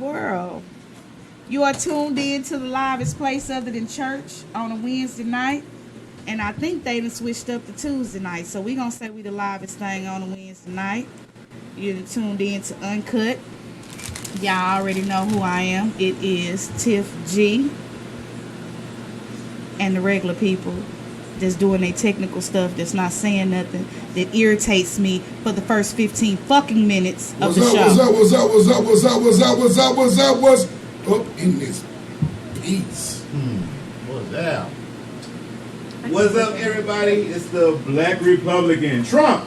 world. You are tuned in to the livest place other than church on a Wednesday night. And I think they done switched up to Tuesday night. So we going to say we the livest thing on a Wednesday night. You're tuned in to Uncut. Y'all already know who I am. It is Tiff G. And the regular people that's doing their technical stuff, that's not saying nothing, that irritates me for the first 15 fucking minutes of the show. What's up in this piece? What's up? What's up, everybody? It's the Black Republican. Trump,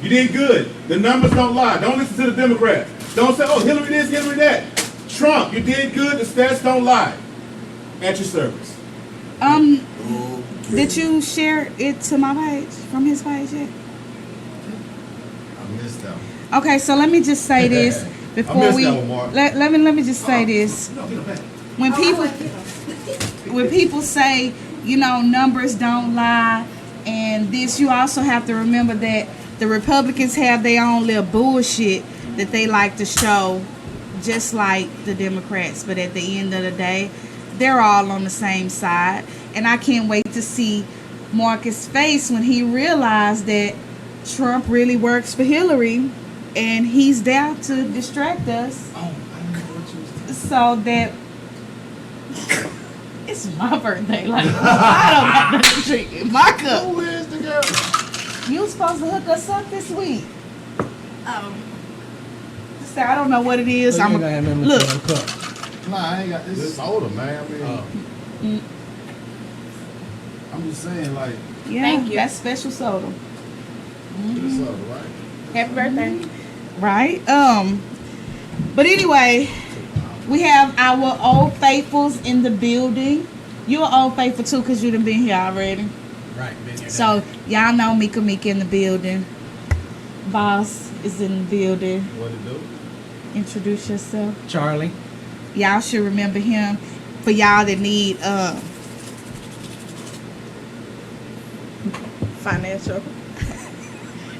you did good. The numbers don't lie. Don't listen to the Democrats. Don't say, oh, Hillary this, Hillary that. Trump, you did good. The stats don't lie. At your service. Did you share it to my page, from his page yet? I missed that one. Okay, so let me just say this before we. That one, Mark. Let me just say this. No, get it back. When people say, you know, numbers don't lie, and this, you also have to remember that the Republicans have their own little bullshit that they like to show, just like the Democrats. But at the end of the day, they're all on the same side. And I can't wait to see Marcus' face when he realized that Trump really works for Hillary and he's there to distract us. Oh, I don't know what you was talking about. So that it's my birthday. Like, I don't got nothing to drink in my cup. Who is the girl? You was supposed to hook us up this week. So I don't know what it is. Look. Nah, I ain't got this soda, man. I mean, I'm just saying, like, Yeah, Thank you. that's special soda. this soda, right? Happy birthday. Right? But anyway, we have our old faithfuls in the building. You're an old faithful too, because you done been here already. Right, been here. So y'all know Mika in the building. Boss is in the building. What it do? Introduce yourself. Charlie. Y'all should remember him. For y'all that need Financial.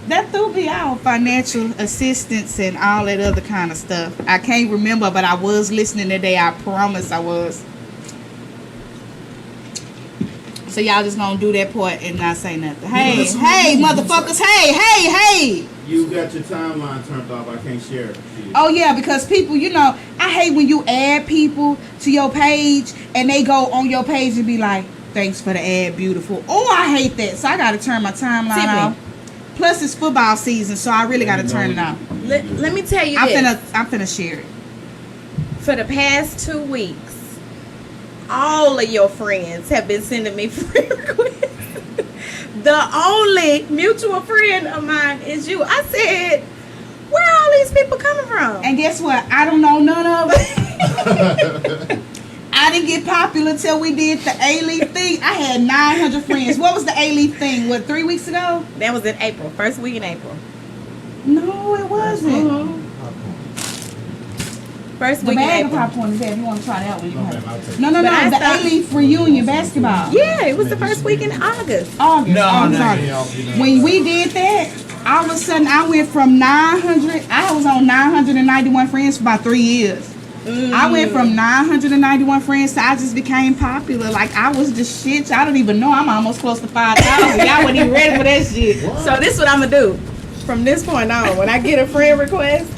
that threw me out, financial assistance and all that other kind of stuff. I can't remember, but I was listening today. I promise I was. So y'all just gonna do that part and not say nothing. Hey, motherfuckers! Hey! You got your timeline turned off. I can't share it. Oh yeah, because people, you know, I hate when you add people to your page and they go on your page and be like, "Thanks for the ad, beautiful." Oh, I hate that. So I gotta turn my timeline off. Plus, it's football season, so I really gotta turn it off. Let me tell you I'm this. finna share it. For the past 2 weeks, all of your friends have been sending me friend requests. The only mutual friend of mine is you. I said, where are all these people coming from? And guess what? I don't know none of it. I didn't get popular till we did the A-Leaf thing. I had 900 friends. What was the A-Leaf thing? What, 3 weeks ago? That was in April. First week in April. No, it wasn't. First The week in bag of April. popcorn is there. If you want to try that one, you No, can ma'am, I'll have take it. No, But I the thought- A-Leaf reunion basketball. Yeah, it was the first week in August. August. No, I'm no, sorry. no. When we did that, all of a sudden I went from 900. I was on 991 friends for about 3 years. I went from 991 friends to I just became popular. Like I was the shit. I don't even know. I'm almost close to 5,000. Y'all wasn't even ready for that shit. So this is what I'm gonna do. From this point on, when I get a friend request,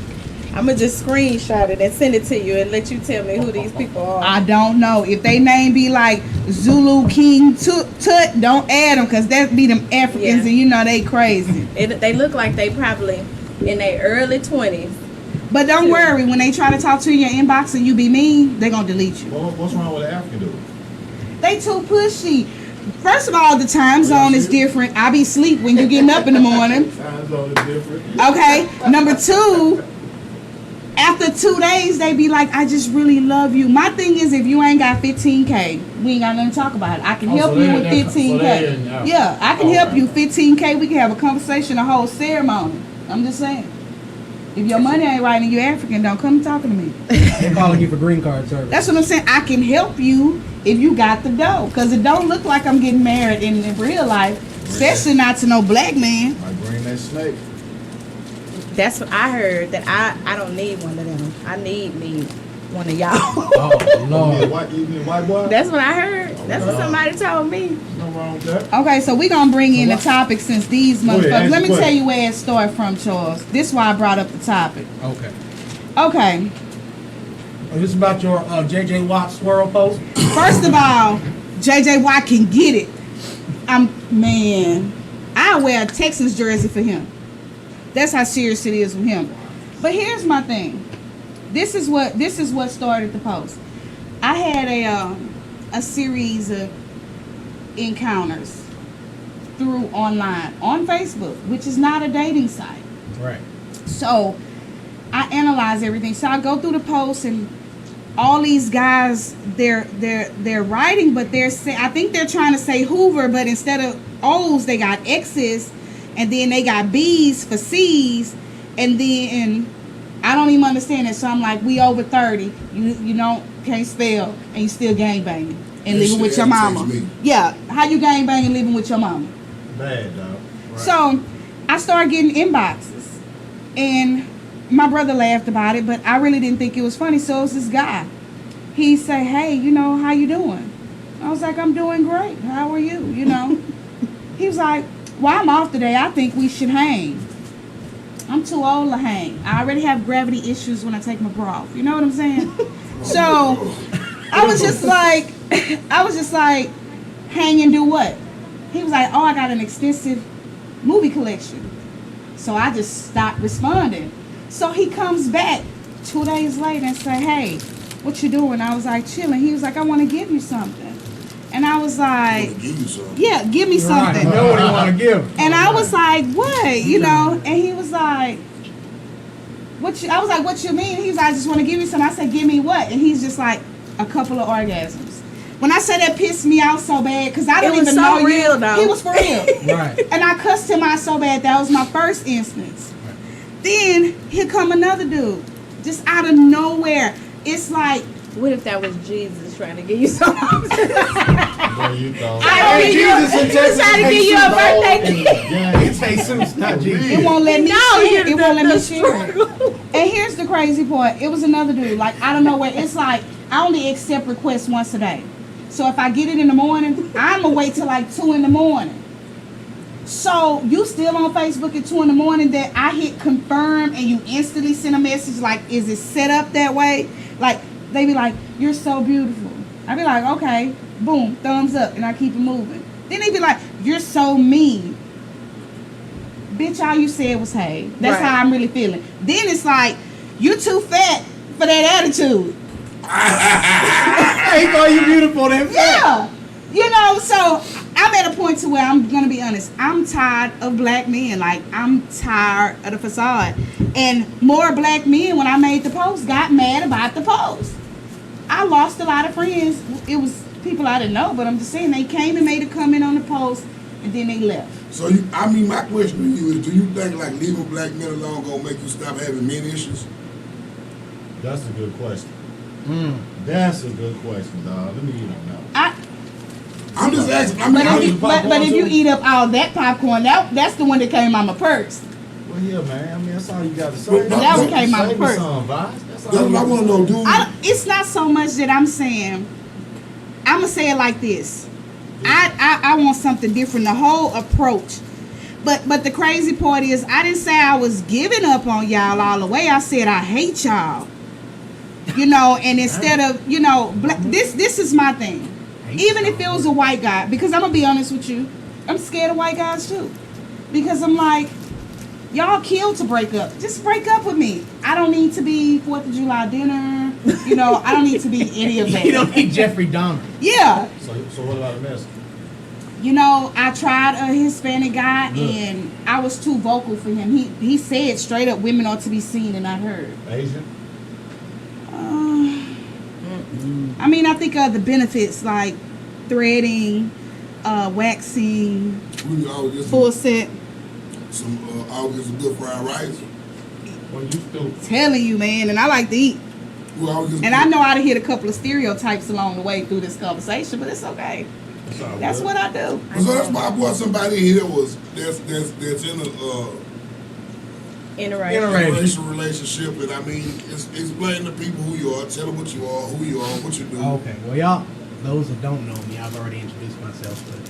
I'm gonna just screenshot it and send it to you and let you tell me who these people are. I don't know if they name be like Zulu King Tut. Don't add them because that be them Africans Yeah. and you know they crazy. They look like they probably in their early 20s. But don't worry, when they try to talk to you in your inbox and you be mean, they gonna delete you. What's wrong with the African dude? They too pushy. First of all, the time zone is different. I be asleep when you getting up in the morning. Time zone is different. Okay. Number two, after 2 days, they be like, I just really love you. My thing is, if you ain't got 15K, we ain't got nothing to talk about. I can help so you they- with they're- 15K. so they're in Africa. Yeah, I can help you 15K. We can have a conversation, a whole ceremony. I'm just saying. If your money ain't right and you're African, don't come talking to me. They're calling you for green card service. That's what I'm saying. I can help you if you got the dough. Because it don't look like I'm getting married in real life. Especially not to no black man. Like bring that snake. That's what I heard. That I don't need one of them. I need me one of y'all. Oh, You mean Lord. you mean white boy? That's what I heard. That's what somebody told me. no wrong with that. Okay, so we're gonna bring in the topic since these Go ahead, motherfuckers. answer Let me the tell question. you where it started from, Charles. This is why I brought up the topic. Okay. Okay, Oh, this is about your J.J. Watt swirl post? first of all, JJ Watt can get it. Man, I wear a Texans jersey for him. That's how serious it is with him. But here's my thing. This is what started the post. I had a series of encounters through online on Facebook, which is not a dating site. Right. So I analyze everything. So I go through the posts and all these guys they're writing, but I think they're trying to say Hoover, but instead of O's they got X's, and then they got B's for C's, and then I don't even understand it. So I'm like, we over 30, you can't spell, and you still gangbanging and That living shit with your irritates mama. me. Yeah, how you gangbanging living with your mama? Bad, dog. Right. So I started getting inboxes, and my brother laughed about it, but I really didn't think it was funny. So it was this guy. He said, hey, how you doing? I was like, I'm doing great. How are you? He was like, well, I'm off today. I think we should hang. I'm too old to hang. I already have gravity issues when I take my bra off. You know what I'm saying? So I was just like, hang and do what? He was like, oh, I got an extensive movie collection. So I just stopped responding. So he comes back 2 days later and say, hey, what you doing? I was like, chilling. He was like, I want to give you something. And I was I like, wanna give you something. yeah, give me Right. something. You know what you want to give. And I was like, what? And he was like, I was like, what you mean? He was like, I just want to give you something. I said, give me what? And he's just like, a couple of orgasms. When I said that pissed me out so bad, because I don't It was even so know real, you. though. He was for real. Right. And I cussed him out so bad. That was my first instance. Then here come another dude, just out of nowhere. It's like, What if that was Jesus trying to give you something? There you go. Hey, Jesus in He was Texas. trying to give you a birthday gift. It's Jesus, not Jesus. it won't let me No, share. you- It won't let me the share. struggle. And here's the crazy part. It was another dude, like out of nowhere. It's like I only accept requests once a day. So if I get it in the morning, I'm gonna wait till like 2 in the morning. So you still on Facebook at 2 in the morning that I hit confirm and you instantly send a message like, is it set up that way? Like they be like, you're so beautiful. I be like, okay, boom, thumbs up, and I keep it moving. Then they be like, you're so mean. Bitch, all you said was hey. That's Right. how I'm really feeling. Then it's like, you too fat for that attitude. Hey, he call you beautiful then. Yeah. So I'm at a point to where I'm gonna be honest. I'm tired of black men. Like I'm tired of the facade. And more black men, when I made the post, got mad about the post. I lost a lot of friends. It was people I didn't know, but I'm just saying they came and made a comment on the post, and then they left. So my question to you is, do you think like leaving black men alone gonna make you stop having men issues? That's a good question. That's a good question, dog. Let me eat on that one. I'm just asking. I mean, But if you eat up all that popcorn, that's the one that came out my purse. Well, yeah, man. I mean, that's all you got to say. But that one came out Say the me first. some, Vaz. That's all that's you what I got want to know, dude. It's not so much that I'm saying. I'm gonna say it like this. I want something different. The whole approach. But the crazy part is, I didn't say I was giving up on y'all all the way. I said I hate y'all. And instead of this is my thing. Even if it was a white guy, because I'm gonna be honest with you, I'm scared of white guys too. Because I'm like, y'all killed to break up. Just break up with me. I don't need to be 4th of July dinner. I don't need to be any of that. You don't need Jeffrey Dahmer. Yeah. So what about the message? I tried a Hispanic guy and I was too vocal for him. He said straight up, women ought to be seen and not heard. Asian? I mean, I think of the benefits like threading, waxing, We always get full set. always get some good fried rice. Well, you still. Telling you, man, and I like to eat. We always get And I know I'd hit a couple of stereotypes along the way through this conversation, but it's okay. It's all That's good. what I do. So that's why I brought somebody in here that's in interracial relationship, and I mean, explain to people who you are, tell them what you are, who you are, what you do. Okay, well, y'all, those that don't know me, I've already introduced myself, but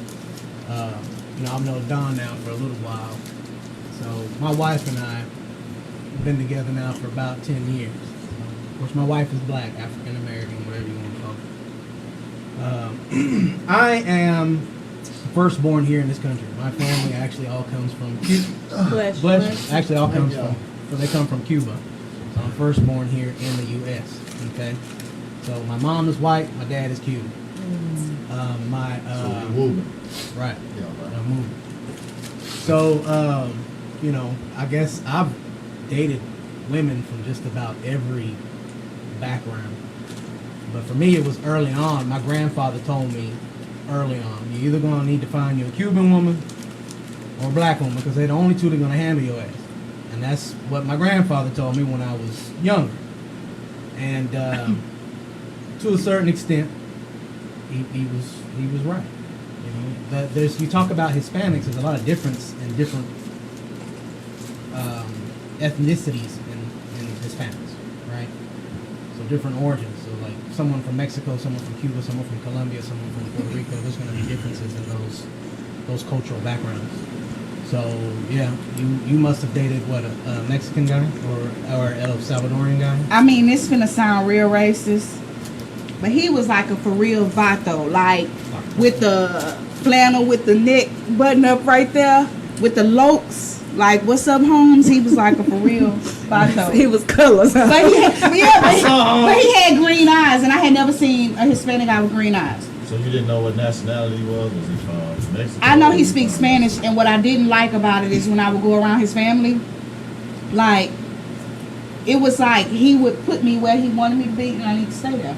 I've known Don now for a little while. So my wife and I have been together now for about 10 years. Of course, my wife is black, African American, whatever you want to call it. I am firstborn here in this country. My family actually all comes from Cuba. Actually, all comes from. So they come from Cuba. So I'm firstborn here in the U.S. Okay. So my mom is white. My dad is Cuban. So you're moving. Right. Yeah, right. I'm moving. So I guess I've dated women from just about every background. But for me, it was early on. My grandfather told me early on, you're either going to need to find you a Cuban woman or a black woman because they're the only two that are going to handle your ass. And that's what my grandfather told me when I was younger. And to a certain extent, he was right. You talk about Hispanics, there's a lot of difference in different ethnicities in Hispanics, right? So different origins. So like someone from Mexico, someone from Cuba, someone from Colombia, someone from Puerto Rico. There's going to be differences in those cultural backgrounds. So yeah, you must have dated what a Mexican guy or El Salvadorian guy. I mean, it's gonna sound real racist, but he was like a for real vato, like with the flannel with the neck button up right there with the lokes. Like, what's up, Holmes? He was like a for real vato. He was colors. Huh? But he had green eyes, and I had never seen a Hispanic guy with green eyes. So you didn't know what nationality he was? Was he from Mexico? I know he speaks Spanish, and what I didn't like about it is when I would go around his family, like, it was like he would put me where he wanted me to be, and I need to stay there.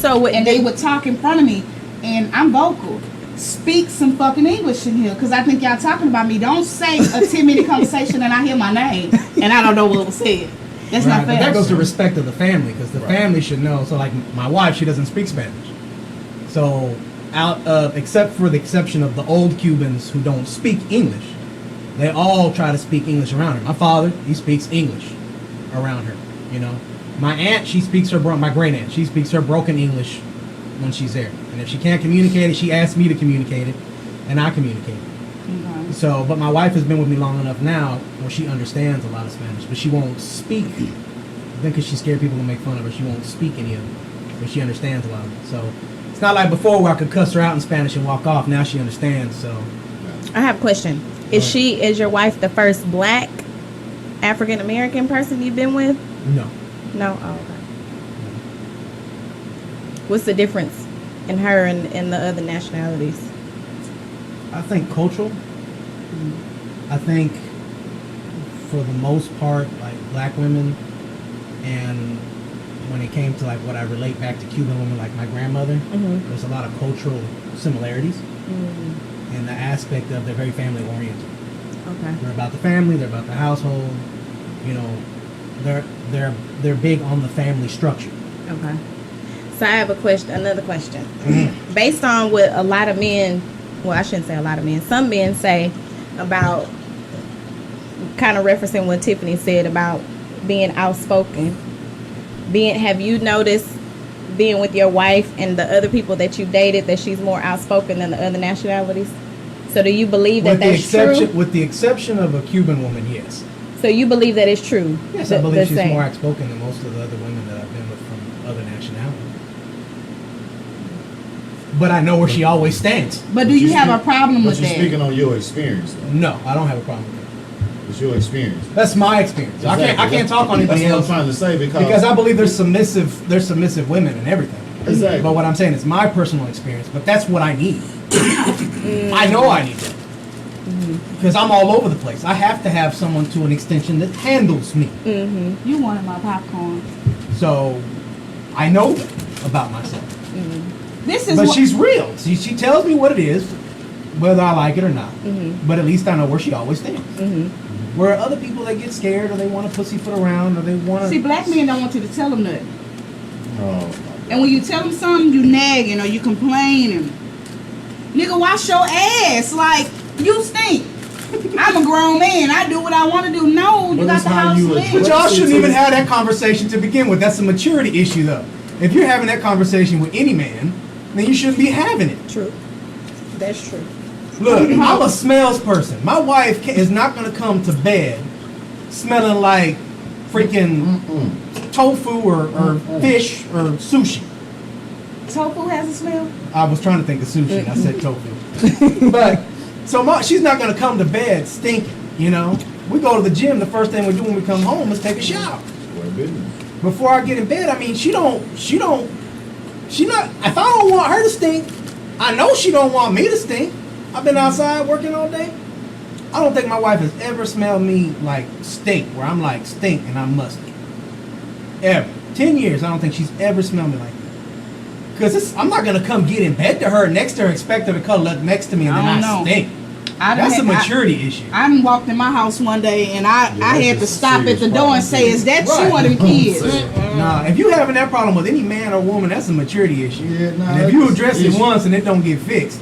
And they would talk in front of me, and I'm vocal. Speak some fucking English in here, because I think y'all talking about me. Don't say a 10-minute conversation and I hear my name, and I don't know what was said. That's not fair. But that goes to respect of the family, because the family should know. So, like, my wife, she doesn't speak Spanish. So, except for the exception of the old Cubans who don't speak English, they all try to speak English around her. My father, he speaks English around her, My aunt, my great aunt, she speaks her broken English when she's there. And if she can't communicate it, she asks me to communicate it, and I communicate it. Okay. So, but my wife has been with me long enough now where she understands a lot of Spanish, but she won't speak. I think because she's scared people will make fun of her, she won't speak any of it, but she understands a lot of it. So, it's not like before where I could cuss her out in Spanish and walk off. Now she understands, so. I have a question. Is your wife the first black African American person you've been with? No. No? Oh, okay. What's the difference in her and the other nationalities? I think cultural. I think for the most part, like black women, and when it came to like what I relate back to Cuban women, like my grandmother, there's a lot of cultural similarities in the aspect of they're very family oriented. Okay. They're about the family, they're about the household, they're big on the family structure. Okay. So I have another question. Based on what a lot of men, well, I shouldn't say a lot of men, some men say about, kind of referencing what Tiffany said about being outspoken. Have you noticed being with your wife and the other people that you dated that she's more outspoken than the other nationalities? So do you believe that's true? With the exception of a Cuban woman, yes. So you believe that it's true? Yes, I believe she's more outspoken than most of the other women that I've been with from other nationalities. But I know where she always stands. But do you have a problem with that? But you're speaking on your experience, though. No, I don't have a problem with that. It's your experience. That's my experience. Exactly. I can't talk on anybody else. That's what I'm trying to say because I believe there's submissive women and everything. Exactly. But what I'm saying is my personal experience. But that's what I need. I know I need that. Because I'm all over the place. I have to have someone to an extension that handles me. You wanted my popcorn. So I know that about myself. But she's real. She tells me what it is, whether I like it or not. But at least I know where she always stands. Where other people, they get scared or they want to pussyfoot around or they want to... See, black men don't want you to tell them nothing. Oh. And when you tell them something, you nagging or you complaining. Nigga, wash your ass. Like, you stink. I'm a grown man. I do what I want to do. No, you But got it's the how house you lit. address- But y'all shouldn't It's even a- have that conversation to begin with. That's a maturity issue, though. If you're having that conversation with any man, then you shouldn't be having it. True. That's true. Look, I'm a smells person. My wife is not going to come to bed smelling like freaking tofu or fish or sushi. Tofu has a smell. I was trying to think of sushi. And I said tofu. But so she's not going to come to bed stinking. You know, we go to the gym. The first thing we do when we come home is take a shower. Well, business. Before I get in bed, I mean, she not. If I don't want her to stink, I know she don't want me to stink. I've been outside working all day. I don't think my wife has ever smelled me like stink, where I'm like stink and I'm musty. Ever. 10 years, I don't think she's ever smelled me like that. Because I'm not going to come get in bed to her, next to her, expect her to cuddle up next to me and then I I don't know. stink. I That's a done- maturity issue. I done walked in my house one day and I that's had to just a stop at serious the door problem. and say, "Is that Right. you or them kids?" Nah, if you having that problem with any man or woman, that's a maturity issue. Yeah, nah, and if you that's address an it issue. once and it don't get fixed,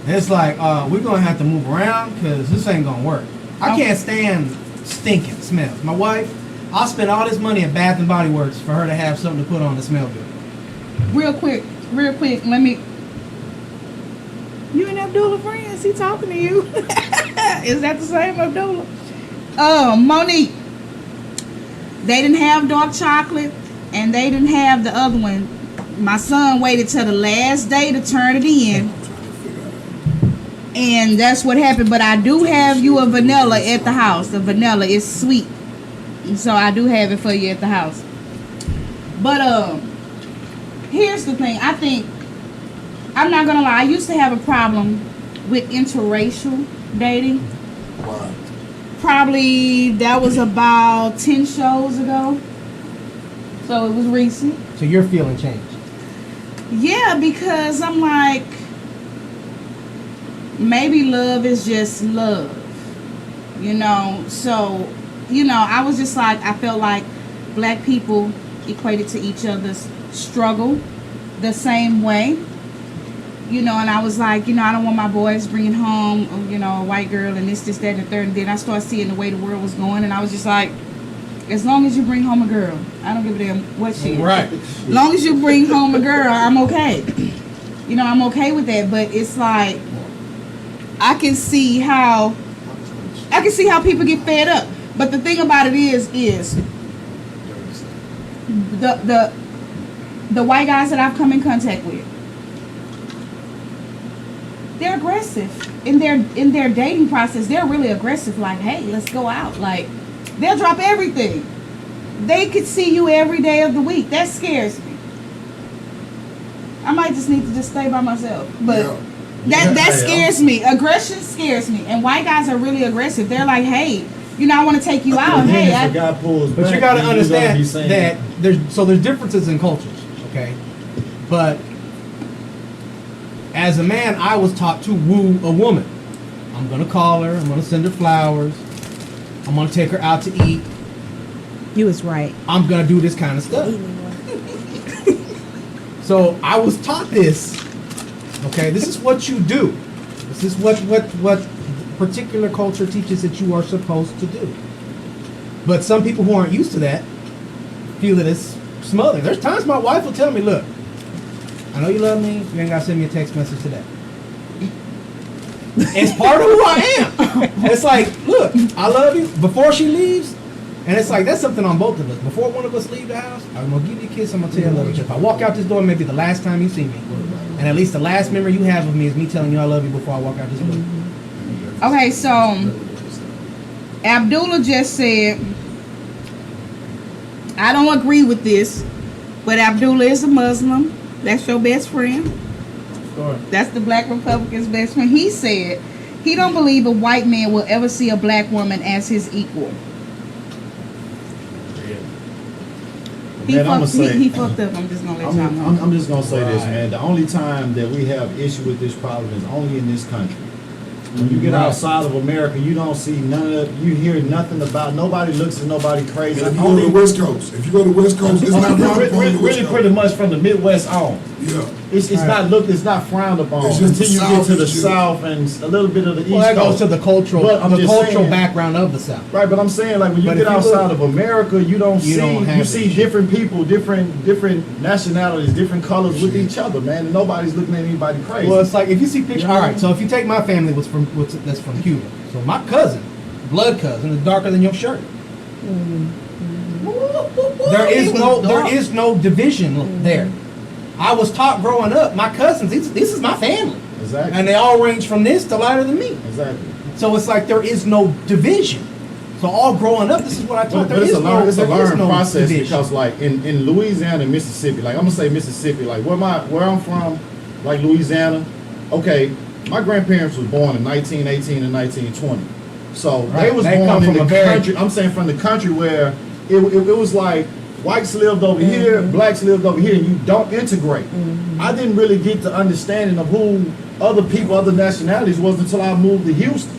it's like, we're gonna have to move around because this ain't gonna work. I can't stand stinking smells. My wife, I'll spend all this money at Bath and Body Works for her to have something to put on to smell good. Real quick, let me. You and Abdullah friends? He talking to you? Is that the same Abdullah? Monique. They didn't have dark chocolate, and they didn't have the other one. My son waited till the last day to turn it in, and that's what happened. But I do have you a vanilla at the house. The vanilla is sweet, so I do have it for you at the house. But here's the thing. I think, I'm not gonna lie, I used to have a problem with interracial dating. Why? Probably that was about 10 shows ago. So it was recent. So your feeling changed. Yeah, because I'm like, maybe love is just love. You know, so, you know, I was just like, I felt like black people equated to each other's struggle the same way. You know, and I was like, you know, I don't want my boys bringing home, you know, a white girl and this, that, and the third. And then I started seeing the way the world was going, and I was just like, as long as you bring home a girl, I don't give a damn what she is. Right. As long as you bring home a girl, I'm okay. You know, I'm okay with that. But it's like, I can see how people get fed up. But the thing about it is the white guys that I've come in contact with, they're aggressive in their dating process. They're really aggressive. Like, hey, let's go out. Like, they'll drop everything. They could see you every day of the week. That scares me. I might just need to just stay by myself. But that scares me. Aggression scares me. And white guys are really aggressive. They're like, hey, you know, I want to take you out. Hey, If a guy pulls But back, you got to then you're gonna understand be saying, that there's differences in cultures, okay? But as a man, I was taught to woo a woman. I'm gonna call her. I'm gonna send her flowers. I'm gonna take her out to eat. You was right. I'm gonna do this kind of stuff. So I was taught this. Okay, this is what you do. This is what particular culture teaches that you are supposed to do. But some people who aren't used to that feel that it's smothering. There's times my wife will tell me, look, I know you love me, you ain't gotta send me a text message today. It's part of who I am. It's like, look, I love you before she leaves. And it's like, that's something on both of us. Before one of us leave the house, I'm gonna give you a kiss, I'm gonna tell you I love you. If I walk out this door, maybe the last time you see me. And at least the last memory you have of me is me telling you I love you before I walk out this door. okay, so Abdullah just said, I don't agree with this, but Abdullah is a Muslim. That's your best friend. Sure. That's the black Republican's best friend. He said he don't believe a white man will ever see a black woman as his equal. He Man, I'ma fucked, say- he fucked up. I'm just gonna let y'all know. I'm just gonna say this, man. The only time that we have issue with this problem is only in this country. When you get Right. outside of America, you don't see none of, you hear nothing about, nobody looks at nobody crazy. If you go to the West Coast, it's not wrong to go to the West really Coast. pretty much from the Midwest on. Yeah. It's not frowned upon It's just until you the get to the South South and a little bit of the East Well, that goes Coast. to the cultural, But I'm just saying- background of the South. Right, but I'm saying like when you But get if you outside look- of America, you don't You don't have see that different people, different nationalities, different colors with each other, man. And nobody's looking at anybody crazy. Well, it's like if you see pictures. You know All what I right, mean? so if you take my family, that's from Cuba. So my cousin, blood cousin, is darker than your shirt. There is no division there. I was taught growing up, my cousins, this is my family, Exactly. and they all range from this to lighter than me. Exactly. So it's like there is no division. So all growing up, this is what I taught. But it's a learning process division. because like in Louisiana and Mississippi, like I'm gonna say Mississippi, like where I'm from, like Louisiana, okay, my grandparents was born in 1918 and 1920. So Right. they was They born come in from the a very- country. I'm saying from the country where it was like whites lived over here, blacks lived over here, and you don't integrate. I didn't really get the understanding of who other people, other nationalities was until I moved to Houston.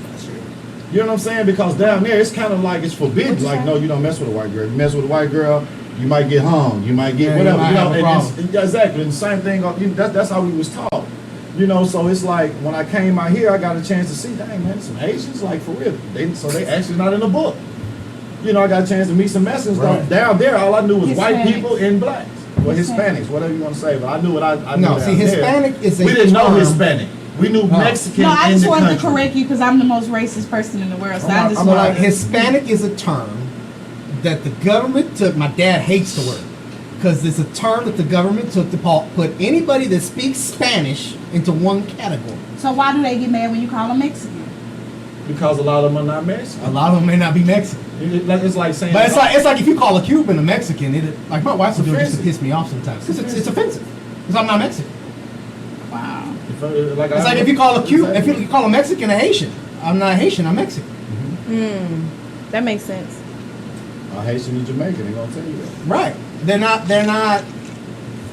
You know what I'm saying? Because down there, it's kind of like it's forbidden. Like, no, you don't mess with a white girl. You mess with a white girl, you might get hung. You might get Yeah, you whatever. might You know, have a problem. yeah, exactly. And the same thing. That's how we was taught. You know, so it's like when I came out here, I got a chance to see, dang man, some Haitians, like for real. They actually not in the book. You know, I got a chance to meet some Mexicans. Right. Down there, all I knew was white Hispanics. people and blacks. Well, Hispanics, whatever you want to say. But I knew what I knew. No, down see, there. Hispanic is a We didn't know term. Hispanic. We knew Mexican No, I in just the wanted country. to correct you because I'm the most racist person in the world. So I just I'm wanted like, to. Hispanic is a term that the government took. My dad hates the word because it's a term that the government took to put anybody that speaks Spanish into one category. So why do they get mad when you call them Mexican? Because a lot of them are not Mexican. A lot of them may not be Mexican, It's like saying, but it's like if you call a Cuban a Mexican, like my wife will do it just to offensive. piss me off sometimes because it's offensive. Because I'm not Mexican. Wow. It's like if you call a Cuban, if you call a Mexican a Haitian, I'm not Haitian, I'm Mexican. That makes sense. Haitian and Jamaican, they're gonna tell you that. Right. They're not,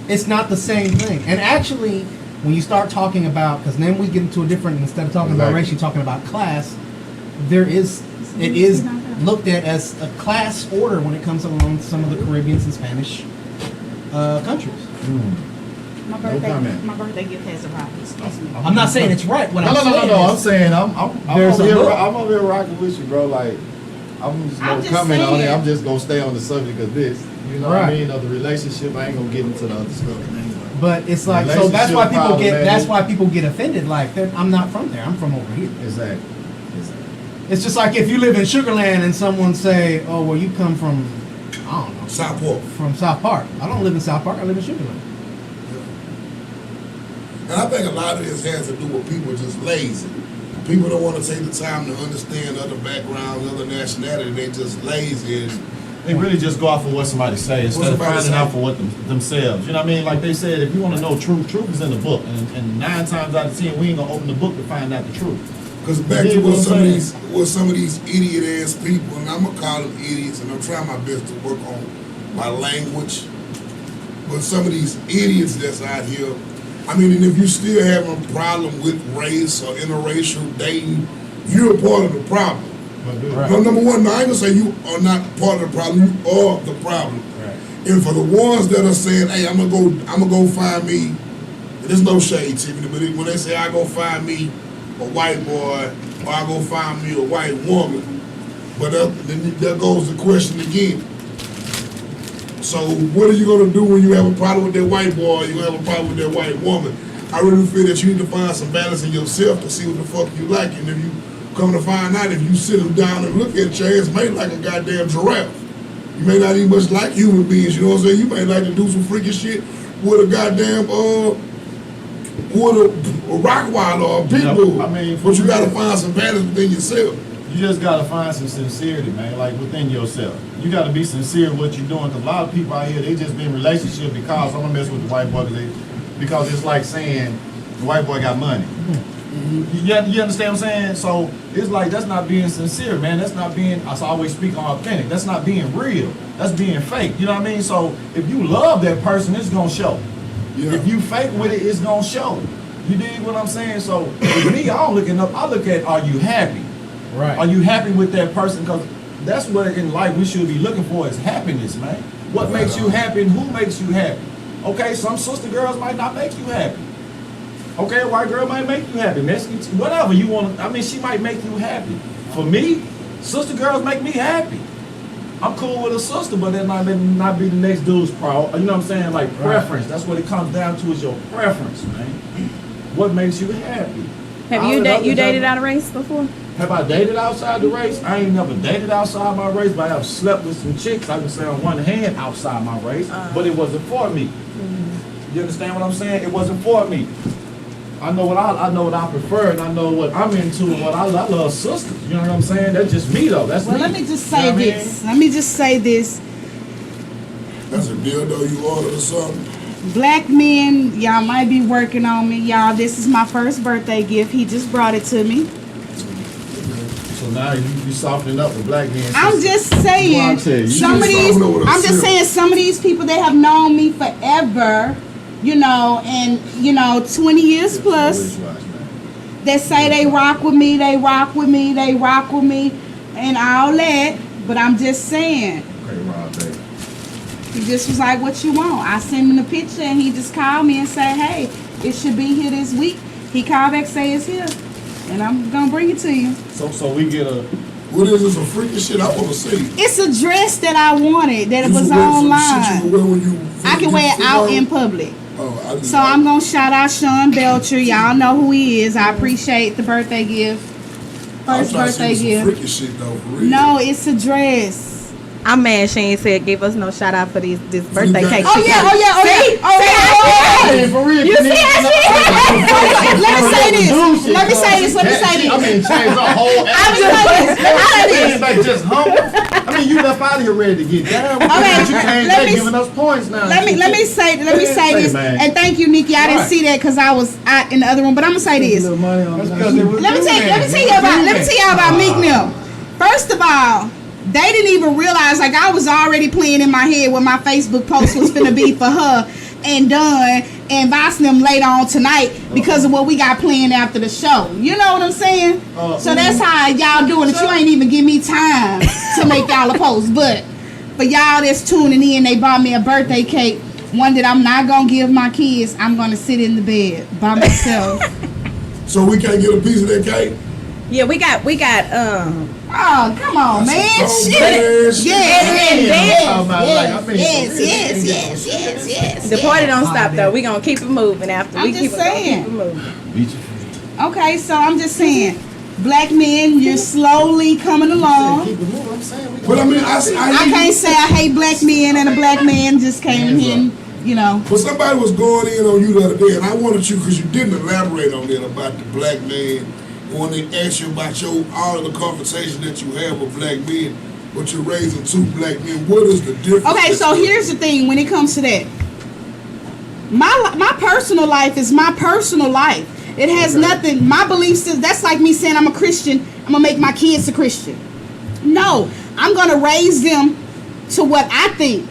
it's not the same thing. And actually, when you start talking about, because then we get into a different, instead of talking about Exactly. race, you're talking about class, it is looked at as a class order when it comes along some of the Caribbean and Spanish countries. My comment. my birthday gift has arrived. Excuse me. I'm not saying it's right. What I'm saying I'm is, saying I'm There's over a here. book. I'm over here rocking with you, bro. Like I'm just gonna I'm just comment on it. saying. I'm just gonna stay on the subject of this. You know what I Right. mean? Of the relationship. I ain't gonna get into the other stuff. but it's like, so that's why Relationship people get, problem, that's man. why people get offended. Like, I'm not from there. I'm from over here. Exactly. It's just like if you live in Sugarland and someone say, "Oh, well, you come from, I don't know, Southport. from South Park." I don't live in South Park. I live in Sugarland. And I think a lot of this has to do with people just lazy. People don't want to take the time to understand other backgrounds, other nationality. They just lazy. And They really just go off of what somebody say instead of somebody finding say. out for what themselves. You know what I mean? Like they said, if you want to know truth, truth is in the book. And 9 times out of 10, we ain't gonna open the book to find out the truth. Because back Yeah, to what what I'm some of these idiot ass people, and I'm gonna call them idiots, and I'm trying my best to work on my language. But some of these idiots that's out here, I mean, and if you still have a problem with race or interracial dating, you're a part of the problem. Right. No, number one, now I ain't gonna say you are not part of the problem. You are the problem. Right. And for the ones that are saying, "Hey, I'm gonna go find me," and there's no shade, Tiffany, but when they say, "I go find me a white boy," or "I go find me a white woman," but then there goes the question again. So what are you gonna do when you have a problem with that white boy? Or you have a problem with that white woman? I really feel that you need to find some balance in yourself to see what the fuck you like, and if you come to find out, if you sit them down and look at your ass, may like a goddamn giraffe. You may not even much like human beings, you know what I'm saying? You may like to do some freaky shit with a goddamn, with a Rottweiler or a pit Yeah, bull. I mean, but you gotta find some balance within yourself. You just gotta find some sincerity, man, like within yourself. You gotta be sincere in what you're doing, because a lot of people out here, they just be in relationship because I'm gonna mess with the white boy, because it's like saying the white boy got money. You understand what I'm saying? So it's like, that's not being sincere, man. That's not being, I always speak on authentic. That's not being real. That's being fake. You know what I mean? So if you love that person, it's gonna show. Yeah. If you fake with it, it's gonna show. You dig what I'm saying? So with me, I look at, are you happy? Right. Are you happy with that person? Because that's what in life we should be looking for, is happiness, man. What makes you happy and who makes you happy? Okay, some sister girls might not make you happy. Okay, a white girl might make you happy. Mexican, whatever you want. I mean, she might make you happy. For me, sister girls make me happy. I'm cool with a sister, but that might not be the next dude's problem. You know what I'm saying? Like preference. That's what it comes down to is your preference, man. What makes you happy? Have you dated out of race before? Have I dated outside the race? I ain't never dated outside my race, but I have slept with some chicks, I can say on one hand, outside my race, but it wasn't for me. You understand what I'm saying? It wasn't for me. I know what I prefer, and I know what I'm into, and what I love sisters. You know what I'm saying? That's just me, though. That's Well, me. let me just say this. Let me just say this. That's a dildo you ordered or something. Black men, y'all might be working on me. Y'all, this is my first birthday gift. He just brought it to me. So now you softening up the black man. I'm just saying, Well, I'll tell you, some of just these, don't know what I'm I'm just saying, some of these people, they have known me forever, you know, and, you know, 20 years plus. They say they rock with me, they rock with me, they rock with me, and all that. But I'm just saying, Okay, Rob, baby. he just was like, what you want? I sent him the picture, and he just called me and said, hey, it should be here this week. He called back, say it's here, and I'm going to bring it to you. So we get a. What is this, some freaky shit I want to see? It's a dress that I wanted, that it was Shit you online. can wear when you I can wear it out in public. Oh, I just So I'm gonna shout out Sean Belcher. Y'all know who he is. I appreciate the birthday gift. First birthday gift. Freaky shit though, for real. No, it's a dress. I'm mad she ain't said give us no shout out for this birthday cake. Oh yeah, oh yeah, oh yeah, oh yeah. Hey, for real. You see how she Let me say this. Let me say this. Let me say I this. mean, change the whole. I'm Like just humble. I mean, you left out of here ready to get down. Okay, You came let back me- giving us points now. Let me say Say, this. man. And thank you, Nikki. I didn't Right. see that because I was out in the other room. But I'm gonna say this. That's because it was Let me tell you about Meek Mill. First of all, they didn't even realize, like, I was already playing in my head what my Facebook post was finna be for her and done and bossing them later on tonight because of what we got playing after the show. You know what I'm saying? So that's how y'all doing it. You ain't even give me time to make y'all a post. But for y'all that's tuning in, they bought me a birthday cake. One that I'm not gonna give my kids. I'm gonna sit in the bed by myself. So we can't get a piece of that cake? Yeah, we got Oh, come on, man. That's a Shit. cold ass Yes. the party don't stop though. We gonna keep it moving after I'm we just keep saying. it moving. Okay, so I'm just saying, black men, you're slowly coming along. But I mean, I can't say I hate black men and a black man just came in here and, you know. But somebody was going in on you the other day, and I wanted you, because you didn't elaborate on that about the black man. When they ask you about all of the conversation that you have with black men, but you're raising two black men, what is the difference? Okay, so here's the thing when it comes to that. My personal life is my personal life. It has nothing, my belief system, that's like me saying I'm a Christian, I'm going to make my kids a Christian. No, I'm going to raise them to what I think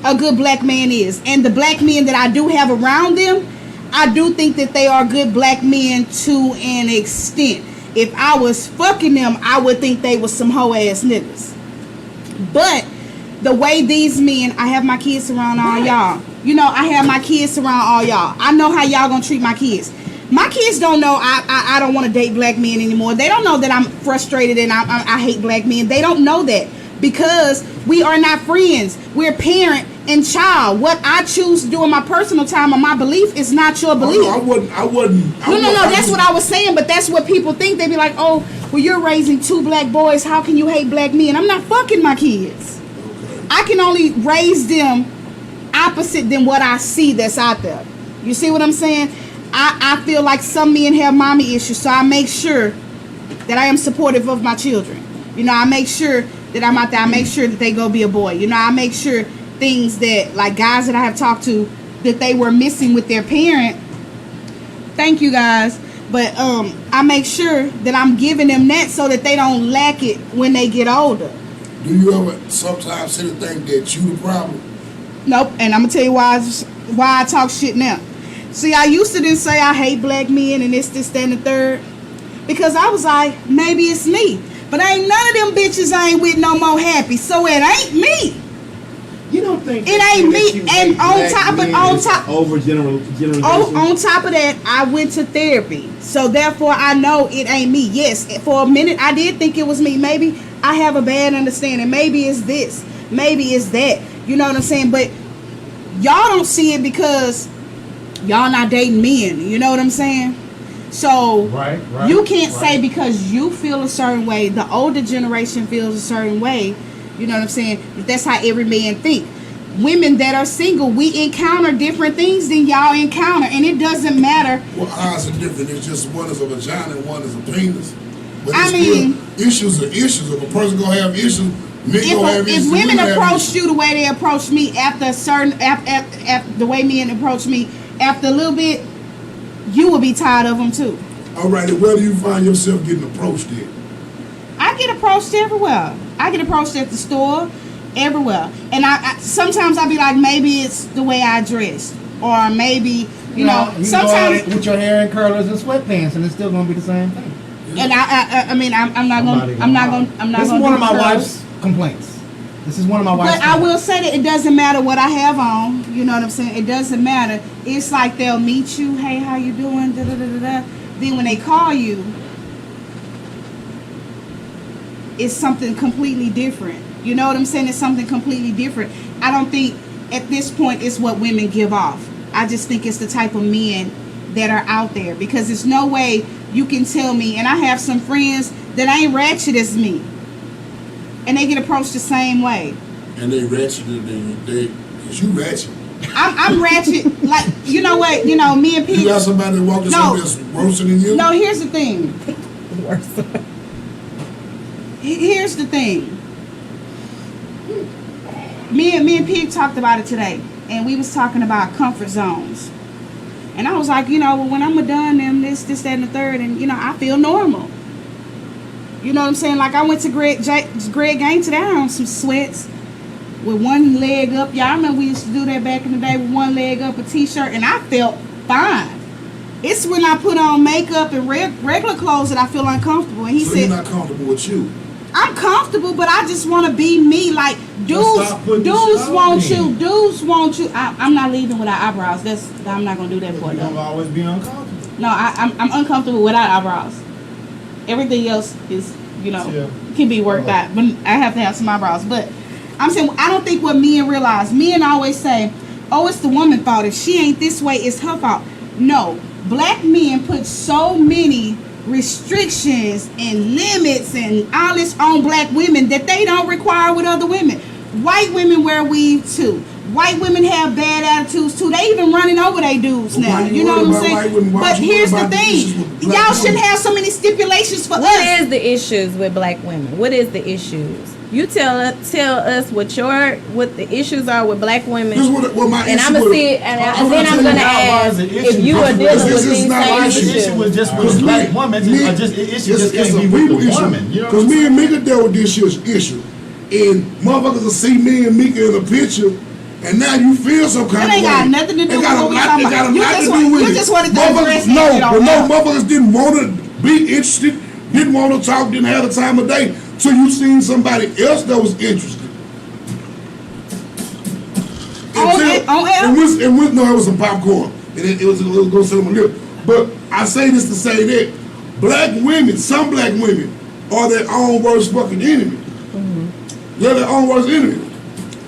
a good black man is. And the black men that I do have around them, I do think that they are good black men to an extent. If I was fucking them, I would think they was some hoe ass niggas. But the way these men, I have my kids around all y'all. You know, I have my kids around all y'all. I know how y'all gonna treat my kids. My kids don't know I don't want to date black men anymore. They don't know that I'm frustrated and I hate black men. They don't know that because we are not friends. We're parent and child. What I choose to do in my personal time or my belief is not your belief. No, I wouldn't. No, that's what I was saying, but that's what people think. They be like, oh, well, you're raising two black boys. How can you hate black men? I'm not fucking my kids. Okay. I can only raise them opposite than what I see that's out there. You see what I'm saying? I feel like some men have mommy issues, so I make sure that I am supportive of my children. You know, I make sure that I'm out there. I make sure that they go be a boy. You know, I make sure things that, like guys that I have talked to, that they were missing with their parent. Thank you guys. But I make sure that I'm giving them that so that they don't lack it when they get older. Do you ever sometimes sit and think that you the problem? Nope. And I'm gonna tell you why I talk shit now. See, I used to then say I hate black men and this, that, and the third, because I was like, maybe it's me. But ain't none of them bitches I ain't with no more happy, so it ain't me. You know, think It that ain't me. makes you And hate on black top of- men on is top- generalization. On top of that, I went to therapy. So therefore I know it ain't me. Yes, for a minute I did think it was me. Maybe I have a bad understanding. Maybe it's this. Maybe it's that. You know what I'm saying? But y'all don't see it because y'all not dating men. You know what I'm saying? So Right. you can't say because you feel a certain way, the older generation feels a certain way. You know what I'm saying? That's how every man think. Women that are single, we encounter different things than y'all encounter, and it doesn't matter. Well, ours are different. It's just one is a vagina and one is a penis. But I it's mean- still, issues are issues. If a person gonna have issues, men gonna have issues. If women have approach issues. you the way they approach me after a certain after the way men approach me after a little bit, you will be tired of them too. All right, and where do you find yourself getting approached then? I get approached everywhere. I get approached at the store, everywhere. And I sometimes I be like, maybe it's the way I dress, or maybe you know You sometimes. go out with your hair in curlers and sweatpants, and it's still gonna be the same thing. And I mean, I'm not gonna. This is gonna one do of my curls. wife's complaints. This is one of my wife's. But I will say that it doesn't matter what I have on. You know what I'm saying? It doesn't matter. It's like they'll meet you. Hey, how you doing? Da da da da da. Then when they call you, it's something completely different. You know what I'm saying? It's something completely different. I don't think at this point it's what women give off. I just think it's the type of men that are out there, because there's no way you can tell me. And I have some friends that ain't ratchet as me, and they get approached the same way. And they ratchet, cause you ratchet. I'm ratchet. Like, you know what? You know, me and You Pete. got somebody that walking No. that's worse than you? No, here's the thing. Here's the thing. Me and Pete talked about it today, and we was talking about comfort zones. And I was like, you know, when I'm done them this, that, and the third, and you know, I feel normal. You know what I'm saying? Like I went to Greg Gang today on some sweats with one leg up. Y'all remember we used to do that back in the day with one leg up, a t-shirt, and I felt fine. It's when I put on makeup and regular clothes that I feel uncomfortable. And he So said, you're not comfortable with you. I'm comfortable, but I just want to be me. Like stop putting dudes yourself want in. you. Dudes want you. I'm not leaving without eyebrows. I'm not gonna do that for You're them. gonna always be uncomfortable. No, I'm uncomfortable without eyebrows. Everything else is, you know, Yeah. can be worked out. But I have to have some eyebrows. But I'm saying, I don't think what men realize. Men always say, "Oh, it's the woman's fault. If she ain't this way, it's her fault." No, black men put so many restrictions and limits and all this on black women that they don't require with other women. White women wear weave too. White women have bad attitudes too. They even running over their dudes Well, now. why You know worried what I'm about saying? white women? Why But you worried here's the about the issues thing. with black Y'all women? shouldn't have so many stipulations for What us. is the issues with black women? What is the issues? You tell us what the issues are with black women, This what my and issue I'm gonna with- see, and I'm then I'm tell gonna you now, why ask is the if issue? you are This dealing is with these not same an The issue. issue was just with Because the black me- woman. me- The issue just it's can't a be with people the issue. woman. You know Because what I'm me and saying? Mika dealt with this issue. And motherfuckers will see me and Mika in a picture, and now you feel some kind It ain't of way. got nothing to do It with got a what we lot- talking it got about. a You lot just to want- do with you it. just wanted to Motherfuckers- address it, No, you don't but no, have. motherfuckers didn't want to be interested, didn't want to talk, didn't have the time of day, till you seen somebody else that was interested. On air? No, it was some popcorn. It was going to sit on my lip. But I say this to say that black women, some black women, are their own worst fucking enemy. They're their own worst enemy.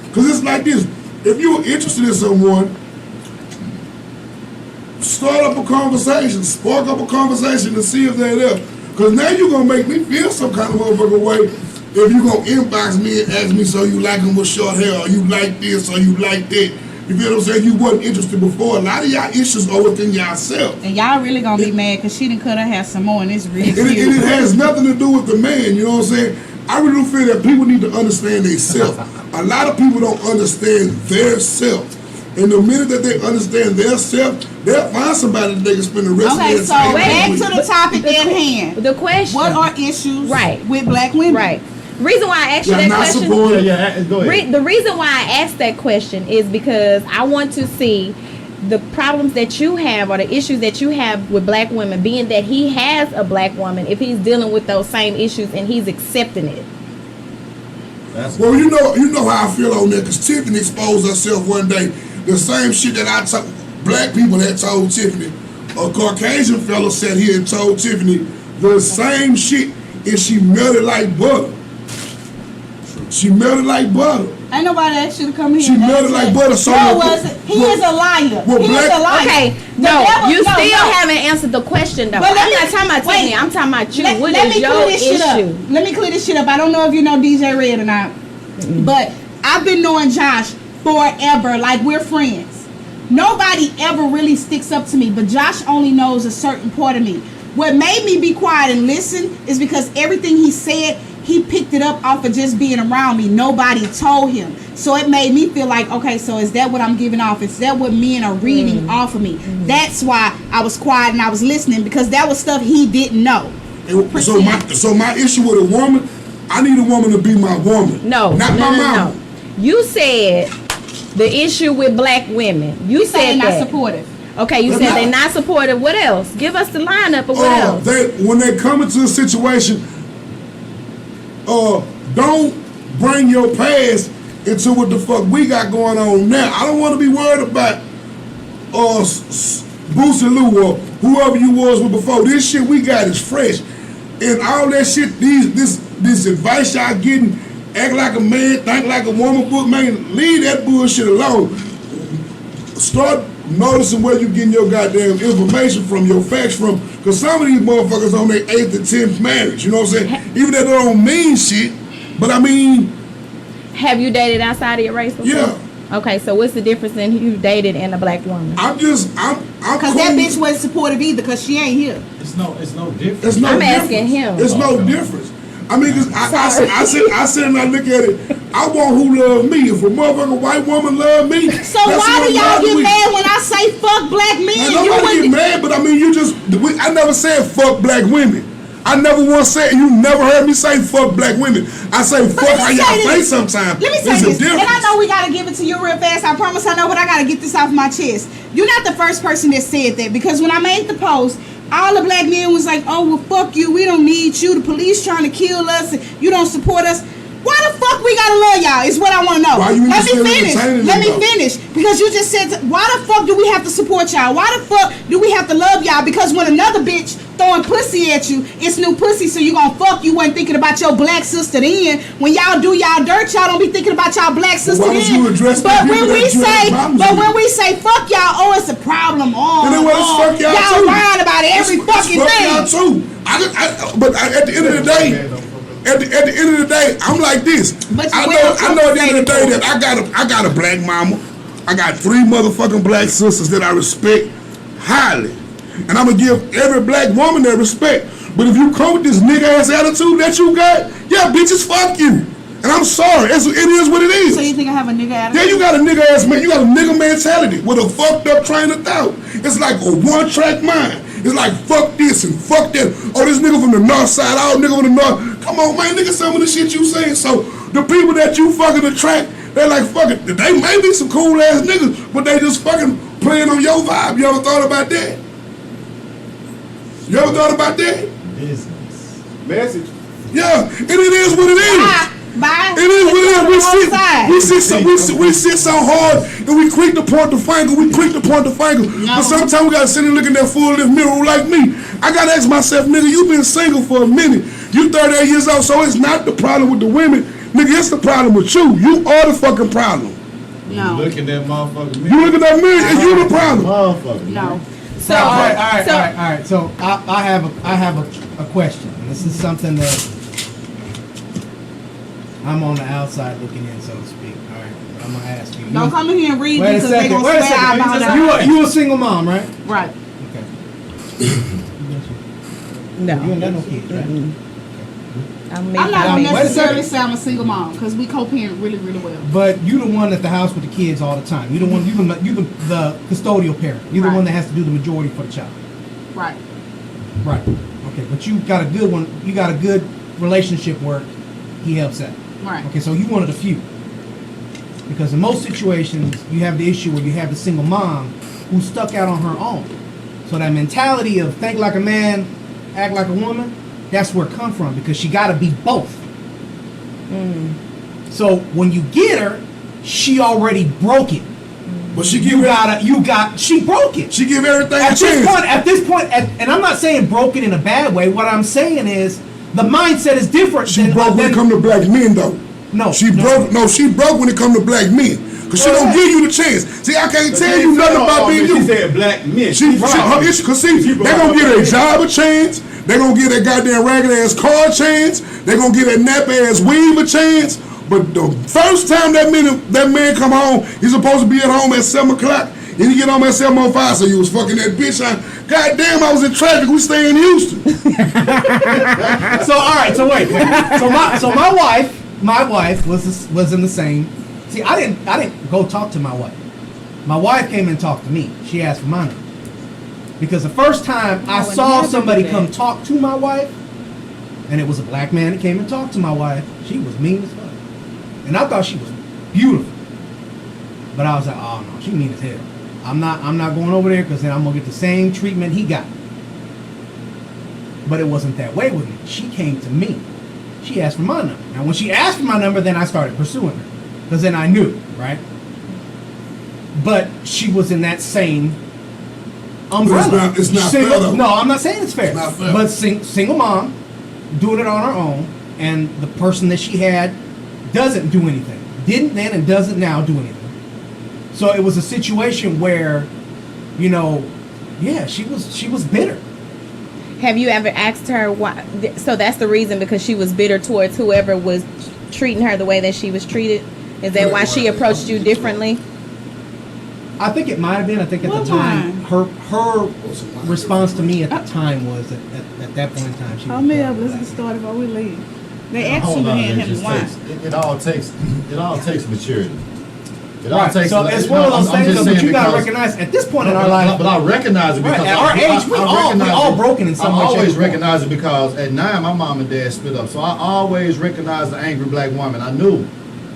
Because it's like this. If you're interested in someone, start up a conversation, spark up a conversation to see if they're there. Because now you're going to make me feel some kind of motherfucking way if you're going to inbox me and ask me, so you like them with short hair, or you like this, or you like that. You feel what I'm saying? You wasn't interested before. A lot of y'all issues are within yourself. And y'all really gonna be mad because she done cut her hair some more, and it's really And it cute. has nothing to do with the man, you know what I'm saying? I really do feel that people need to understand themselves. A lot of people don't understand their self. And the minute that they understand their self, they'll find somebody that they can spend the rest Okay, of their so time back with. to the topic at hand. The question, What are issues Right. with black women? right? Reason why I asked you Y'all that not question. supporting. Go ahead. The reason why I asked that question is because I want to see the problems that you have or the issues that you have with black women, being that he has a black woman, if he's dealing with those same issues and he's accepting it. That's Well, you know how I feel on that, because Tiffany exposed herself one day. The same shit that I told black people that told Tiffany, a Caucasian fella sat here and told Tiffany the same shit, and she melted like butter. She melted like butter. Ain't nobody asked you to come here. She melted like butter. So no, wasn't. He is a liar. well, He is a liar. Okay, The no, devil- you no, still no. haven't answered the question though. But let I'm me- not talking about wait. Tiffany. I'm talking about you. What Let is me your clear this shit up. issue? Let me clear this shit up. I don't know if you know DJ Red or not, but I've been knowing Josh forever. Like, we're friends. Nobody ever really sticks up to me, but Josh only knows a certain part of me. What made me be quiet and listen is because everything he said, he picked it up off of just being around me. Nobody told him. So it made me feel like, okay, so is that what I'm giving off? Is that what men are reading off of me? That's why I was quiet and I was listening, because that was stuff he didn't know. So my issue with a woman, I need a woman to be my woman. No, not no, my no, mama. no. You said the issue with black women. You Say said not that. supportive. Okay, you They're said not. they're not supportive. What else? Give us the lineup of what else. When they come into a situation, don't bring your past into what the fuck we got going on now. I don't want to be worried about Boosie Lou or whoever you was with before. This shit we got is fresh, and all that shit. This advice y'all getting, act like a man, think like a woman. Book, man, leave that bullshit alone. Start noticing where you getting your goddamn information from, your facts from, because some of these motherfuckers on their 8th or 10th marriage, you know what I'm saying? Even though they don't mean shit, but I mean, Have you dated outside of your race before? Yeah. Okay, so what's the difference in you dated and a black woman? I'm Because cool. that bitch wasn't supportive either, because she ain't here. it's no difference. It's no I'm difference. asking him. It's no difference. I mean, cause I sit and I look at it. I want who love me. If a motherfucking white woman love me, So why do y'all get mad when I say fuck black men? Man, nobody get mad, but I mean, I never said fuck black women. I never once said, you never heard me say fuck black women. I say But fuck let how me y'all say say this. sometimes. Let me say There's a this, and difference. I know we gotta give it to you real fast. I promise I know, but I gotta get this off my chest. You're not the first person that said that, because when I made the post, all the black men was like, "Oh well, fuck you. We don't need you. The police trying to kill us. And you don't support us." Why the fuck we gotta love y'all? Is what I want to know. Why you Let me still finish. entertaining Let them, me though? finish. Because you just said, why the fuck do we have to support y'all? Why the fuck do we have to love y'all? Because when another bitch throwing pussy at you, it's new pussy, so you gonna fuck. You wasn't thinking about your black sister then. When y'all do y'all dirt, y'all don't be thinking about y'all black sister why don't then. you address the But people when that we you have say, problems but with? when we say fuck y'all, oh, it's a problem. Oh, And then what is oh, fuck y'all y'all too? lying about every It's fucking fuck y'all thing. too. But at the end of the day, at the end of the day, I'm like this. But you I will know at the end of the day compensate that I got a black mama. I got 3 motherfucking black sisters that I respect highly. And I'm gonna give every black woman that respect. But if you come with this nigga ass attitude that you got, yeah, bitches, fuck you. And I'm sorry, it is what it is. So you think I have a nigga attitude? Yeah, you got a nigga ass man. You got a nigga mentality with a fucked up train of thought. It's like a one-track mind. It's like fuck this and fuck that. Oh, this nigga from the north side. Oh, nigga from the north. Come on, man, nigga, some of the shit you saying. So the people that you fucking attract, they're like fucking. They may be some cool ass niggas, but they just fucking playing on your vibe. You ever thought about that? You ever thought about that? Business. Message. Yeah, and it is what it is. Bye. It is what it is. Side. We sit so hard and we quick to point the finger. But sometimes we gotta sit and look in that full length mirror like me. I gotta ask myself, nigga, you been single for a minute. You 38 years old, so it's not the problem with the women. Nigga, it's the problem with you. You are the fucking problem. No. Look at that motherfucker. You look at that mirror and you the problem. Motherfucker. No. So, All right. So I have a question. This is something that I'm on the outside looking in, so to speak. All right, I'm gonna ask you. Don't come in here and read Wait a because they second. gonna Wait a swear I bound second. out. You a single mom, right? Right. Okay. no. You ain't got no kids, right? I'm not gonna Wait a necessarily second. say I'm a single mom because we co-parent really, really well. But you the one at the house with the kids all the time. You the one. You the custodial parent. You're the Right. one that has to do the majority for the child. Right. Right. Okay. But you got a good one. You got a good relationship where he helps out. Right. Okay. So you one of the few. Because in most situations, you have the issue where you have the single mom who's stuck out on her own. So that mentality of think like a man, act like a woman, that's where it come from because she got to be both. So when you get her, she already broke it. But she She broke it. She give everything At a chance. this point, and I'm not saying broke it in a bad way. What I'm saying is the mindset is different. She broke when it come to black men, though. No, she broke. No, she broke when it come to black men. Cause she don't give you the chance. See, I can't tell you nothing about being you. She said black men. Cause see, they gonna get a job a chance. They gonna get that goddamn ragged ass car a chance. They gonna get that nap ass weave a chance. But the first time that man come home, he's supposed to be at home at 7 o'clock. And he get home at 7:05, so you was fucking that bitch. Goddamn, I was in traffic. We stay in Houston. So all right, so wait. So my wife was in the same. See, I didn't go talk to my wife. My wife came and talked to me. She asked for my number. Because the first time I saw somebody come talk to my wife, and it was a black man that came and talked to my wife, she was mean as fuck. And I thought she was beautiful. But I was like, oh no, she mean as hell. I'm not going over there because then I'm gonna get the same treatment he got. But it wasn't that way with me. She came to me. She asked for my number. Now when she asked for my number, then I started pursuing her. Because then I knew, right? But she was in that same umbrella. It's not fair, though. No, I'm not saying it's fair. It's not fair. But single mom, doing it on her own, and the person that she had doesn't do anything. Didn't then and doesn't now do anything. So it was a situation where, she was bitter. Have you ever asked her why? So that's the reason, because she was bitter towards whoever was treating her the way that she was treated. Is that why she approached you differently? I think it might have been. I think at the time, her response to me at the time was at that point in time, she was. Oh, man, let's get started before we leave. They asked you to hand him the wine. It all takes maturity. It all Right. takes. So it's one of those things that you gotta recognize at this point in our life. But I recognize it because Right, at our age, we all broken in some way, I shape, always or form. recognize it because at 9, my mom and dad split up. So I always recognized the angry black woman. I knew.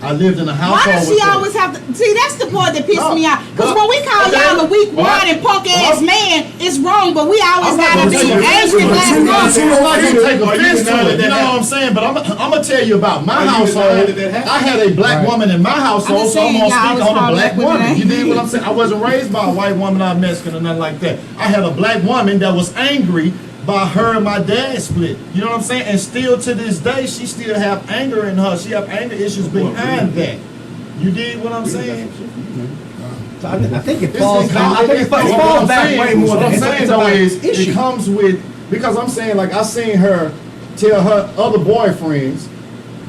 I lived in a household. Why does she always have to? See, that's the part that pissed me off. Because when we call y'all a weak, wide, and punk ass man, it's wrong. But we always gotta be angry black woman. I can take offense to it. You know what I'm saying? But I'm gonna tell you about my household. I had a black woman in my household, so I'm gonna speak on a black woman. You dig what I'm saying? I wasn't raised by a white woman or Mexican or nothing like that. I had a black woman that was angry by her and my dad split. You know what I'm saying? And still to this day, she still have anger in her. She have anger issues behind that. You dig what I'm saying? So I think it falls back way more what than I'm saying though is it comes with, because I'm saying, like, I seen her tell her other boyfriends,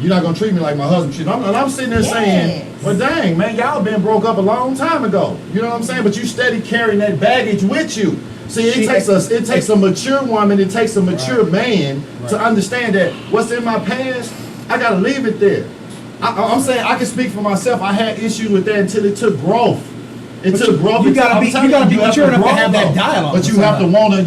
you're not gonna treat me like my husband treated me. And I'm sitting there saying, well, dang, man, y'all been broke up a long time ago. You know what I'm saying? But you steady carrying that baggage with you. See, it takes a mature woman, it takes a mature man to understand that what's in my past, I gotta leave it there. I'm saying I can speak for myself. I had issues with that until it took growth. It took growth. You gotta be mature enough to have that dialogue. But you have to wanna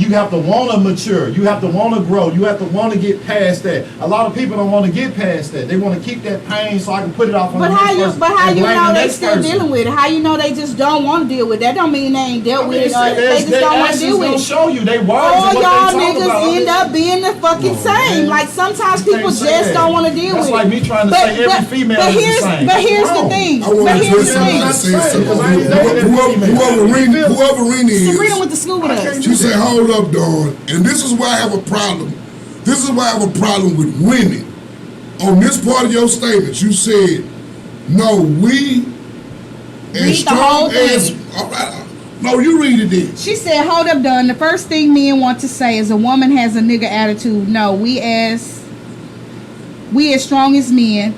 mature. You have to wanna grow. You have to wanna get past that. A lot of people don't want to get past that. They want to keep that pain so I can put it off on the next person. But how and you blame know the they next still person. dealing with it? How you know they just don't want to deal with it? That don't mean they ain't dealt with it. Or they just don't want to deal with it. Show you they words All and what y'all they talk niggas about. end up being the fucking same. Like sometimes people just don't want to deal with it. That's like me trying to say every female is the same. But here's the thing. I want to address something I said. Whoever Rena is. Sabrina went to school with us. She said, hold up, Dawn. And this is why I have a problem. This is why I have a problem with women. On this part of your statement, you said, no, we as strong as... No, you read it then. She said, hold up, Dawn. The first thing men want to say is a woman has a nigga attitude. No, we as strong as men.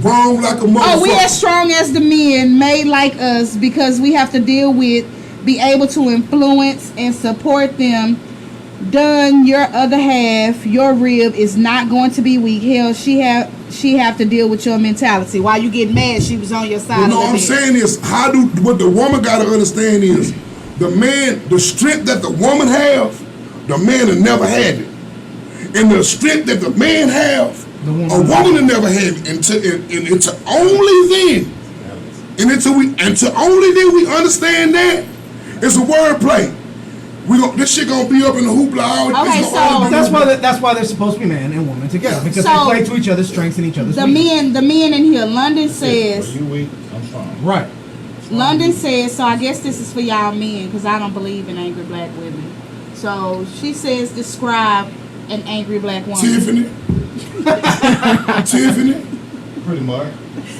Wrong like a motherfucker. Oh, we as strong as the men made like us because we have to deal with, be able to influence and support them. Done, your other half, your rib is not going to be weak. Hell, she have to deal with your mentality. While you get mad, she was on your side. No, I'm saying is, what the woman got to understand is, the strength that the woman have, the man have never had it. And the strength that the man have, a woman will never have it until only then. And until only then we understand that it's a wordplay. This shit gonna be up in the hoopla. Okay, It's gonna all be That's why they're supposed to be man and woman together because So, they play to each other's strengths and each other's The weaknesses. men in here, London says. You weak, I'm strong. Right. London says, so I guess this is for y'all men because I don't believe in angry black women. So she says, describe an angry black woman. Tiffany. Tiffany. Pretty much.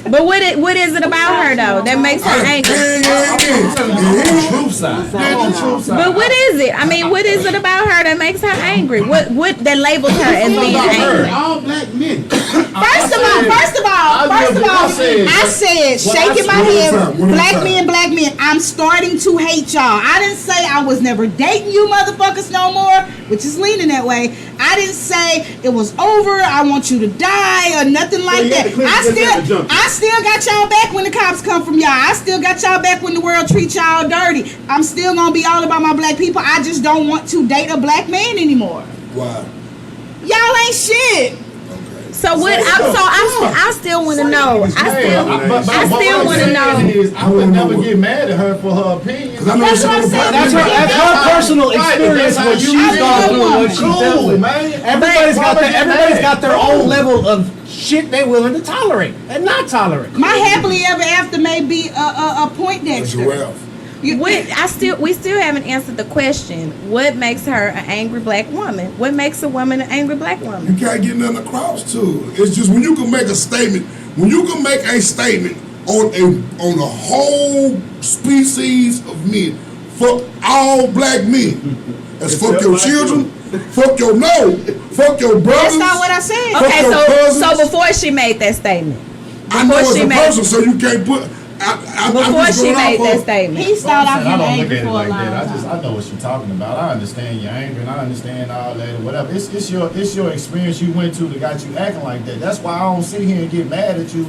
But what is it about her though that makes her angry? The truth side. The truth side. But what is it? I mean, what is it about her that makes her angry? What that labels her as being angry? All black men. First of all, I said, shaking my head, black men, I'm starting to hate y'all. I didn't say I was never dating you motherfuckers no more, which is leaning that way. I didn't say it was over, I want you to die, or nothing like that. I still got y'all back when the cops come from y'all. I still got y'all back when the world treats y'all dirty. I'm still gonna be all about my black people. I just don't want to date a black man anymore. Wow. Y'all ain't shit. So what? I still want to know. I still want to know. I would never get mad at her for her opinion. That's what I'm saying. That's her personal experience, what she's gone through, what she's dealt with. Everybody's got their own level of shit they willing to tolerate and not tolerate. My happily ever after may be a point Dexter. We still haven't answered the question. What makes her an angry black woman? What makes a woman an angry black woman? You can't get nothing across to her. It's just when you can make a statement, on a whole species of men, fuck all black men. That's fuck your children, fuck your brothers. That's not what I said. Okay, so before she made that statement, I know as a person, so you can't put. Before she made that statement, he started out I getting don't look angry at it for a like long that. time. I know what you're talking about. I understand you're angry and I understand all that or whatever. It's your experience you went to that got you acting like that. That's why I don't sit here and get mad at you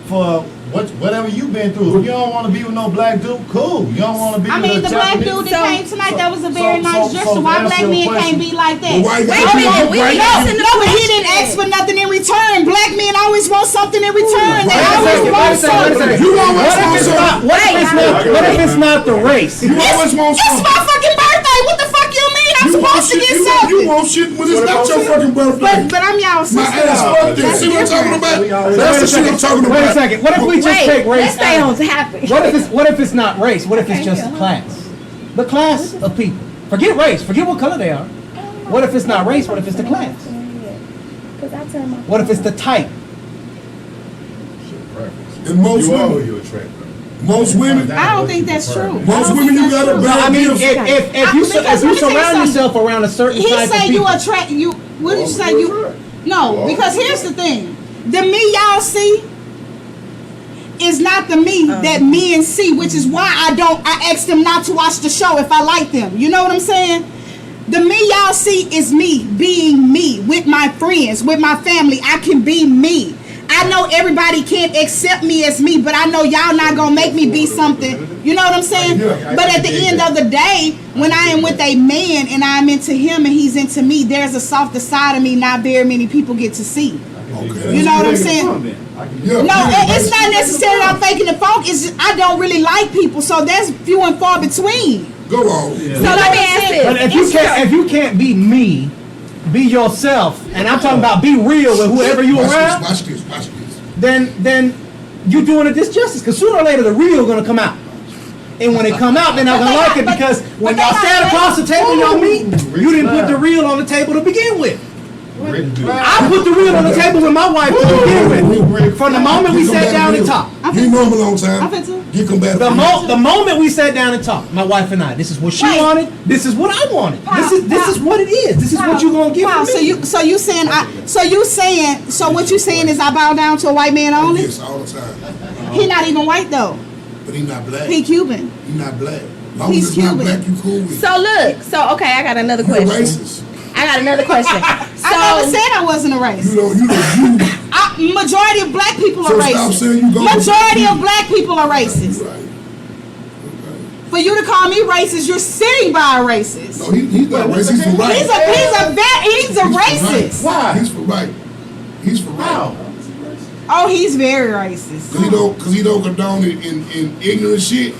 for whatever you've been through. If you don't want to be with no black dude, cool. You don't want to be with the black dude that came tonight, that was a very nice gesture. so Why to black answer men your can't be like that? Wait a minute, we listen to No, but he didn't ask for nothing in return. Black men always want something in return. They always want something. You always want something. What if it's not the race? You always want It's something. my fucking birthday. What the fuck you mean? I'm supposed to get You something. want shit when it's not your fucking birthday. But I'm y'all My ass sister. birthday. See what I'm talking about? That's the shit I'm talking about. Wait a second. What if we just take race let's stay out? on topic. What if it's not race? What if it's just a class? The class of people. Forget race. Forget what color they are. What if it's not race? What if it's the class? What if it's the type? And most women, you attract. most women, I don't think that's true. most women, you got a No, I bad mean, gift. if you Because let me tell you surround something. yourself around a certain He type of said you people, attract you. What did you say you? No, because here's the thing: the me y'all see is not the me that men see, which is why I ask them not to watch the show if I like them. You know what I'm saying? The me y'all see is me being me with my friends, with my family. I can be me. I know everybody can't accept me as me, but I know y'all not gonna make me be something. You know what I'm saying? But at the end of the day, when I am with a man and I'm into him and he's into me, there's a softer side of me not very many people get to see. You know what I'm saying? No, it's not necessarily I'm faking the funk. It's just I don't really like people, so that's few and far between. Go on. So let me ask this. but if you can't be me, be yourself, and I'm talking about be real with whoever you around, Watch this. then you doing a disjustice because sooner or later the real gonna come out. And when it come out, they're not gonna like it because when y'all stand across the table, y'all meet, you didn't put the real on the table to begin with. I put the real on the table with my wife to begin with. From the moment we sat down and talked. You know him a long time. I feel too. Get combative. The moment we sat down and talked, my wife and I, this is what she wanted, this is what I wanted. This is what it is. This is what you're gonna give me. So what you saying is I bow down to a white man only? Yes, all the time. He not even white though. But he not black. He Cuban. He not black. Long He's as it's not Cuban. black, you cool with it. So look. Okay, I got another You question. racist. I got another question. I never So said I wasn't a race. You Majority of black people are So stop racist. saying you go Majority with of black people are racist. Right. For you to call me racist, you're sitting by a racist. No, he's not racist. He's for right. He's a racist. Why? He's for right. He's for right. Oh, he's very racist. Cause he don't condone it in ignorant shit.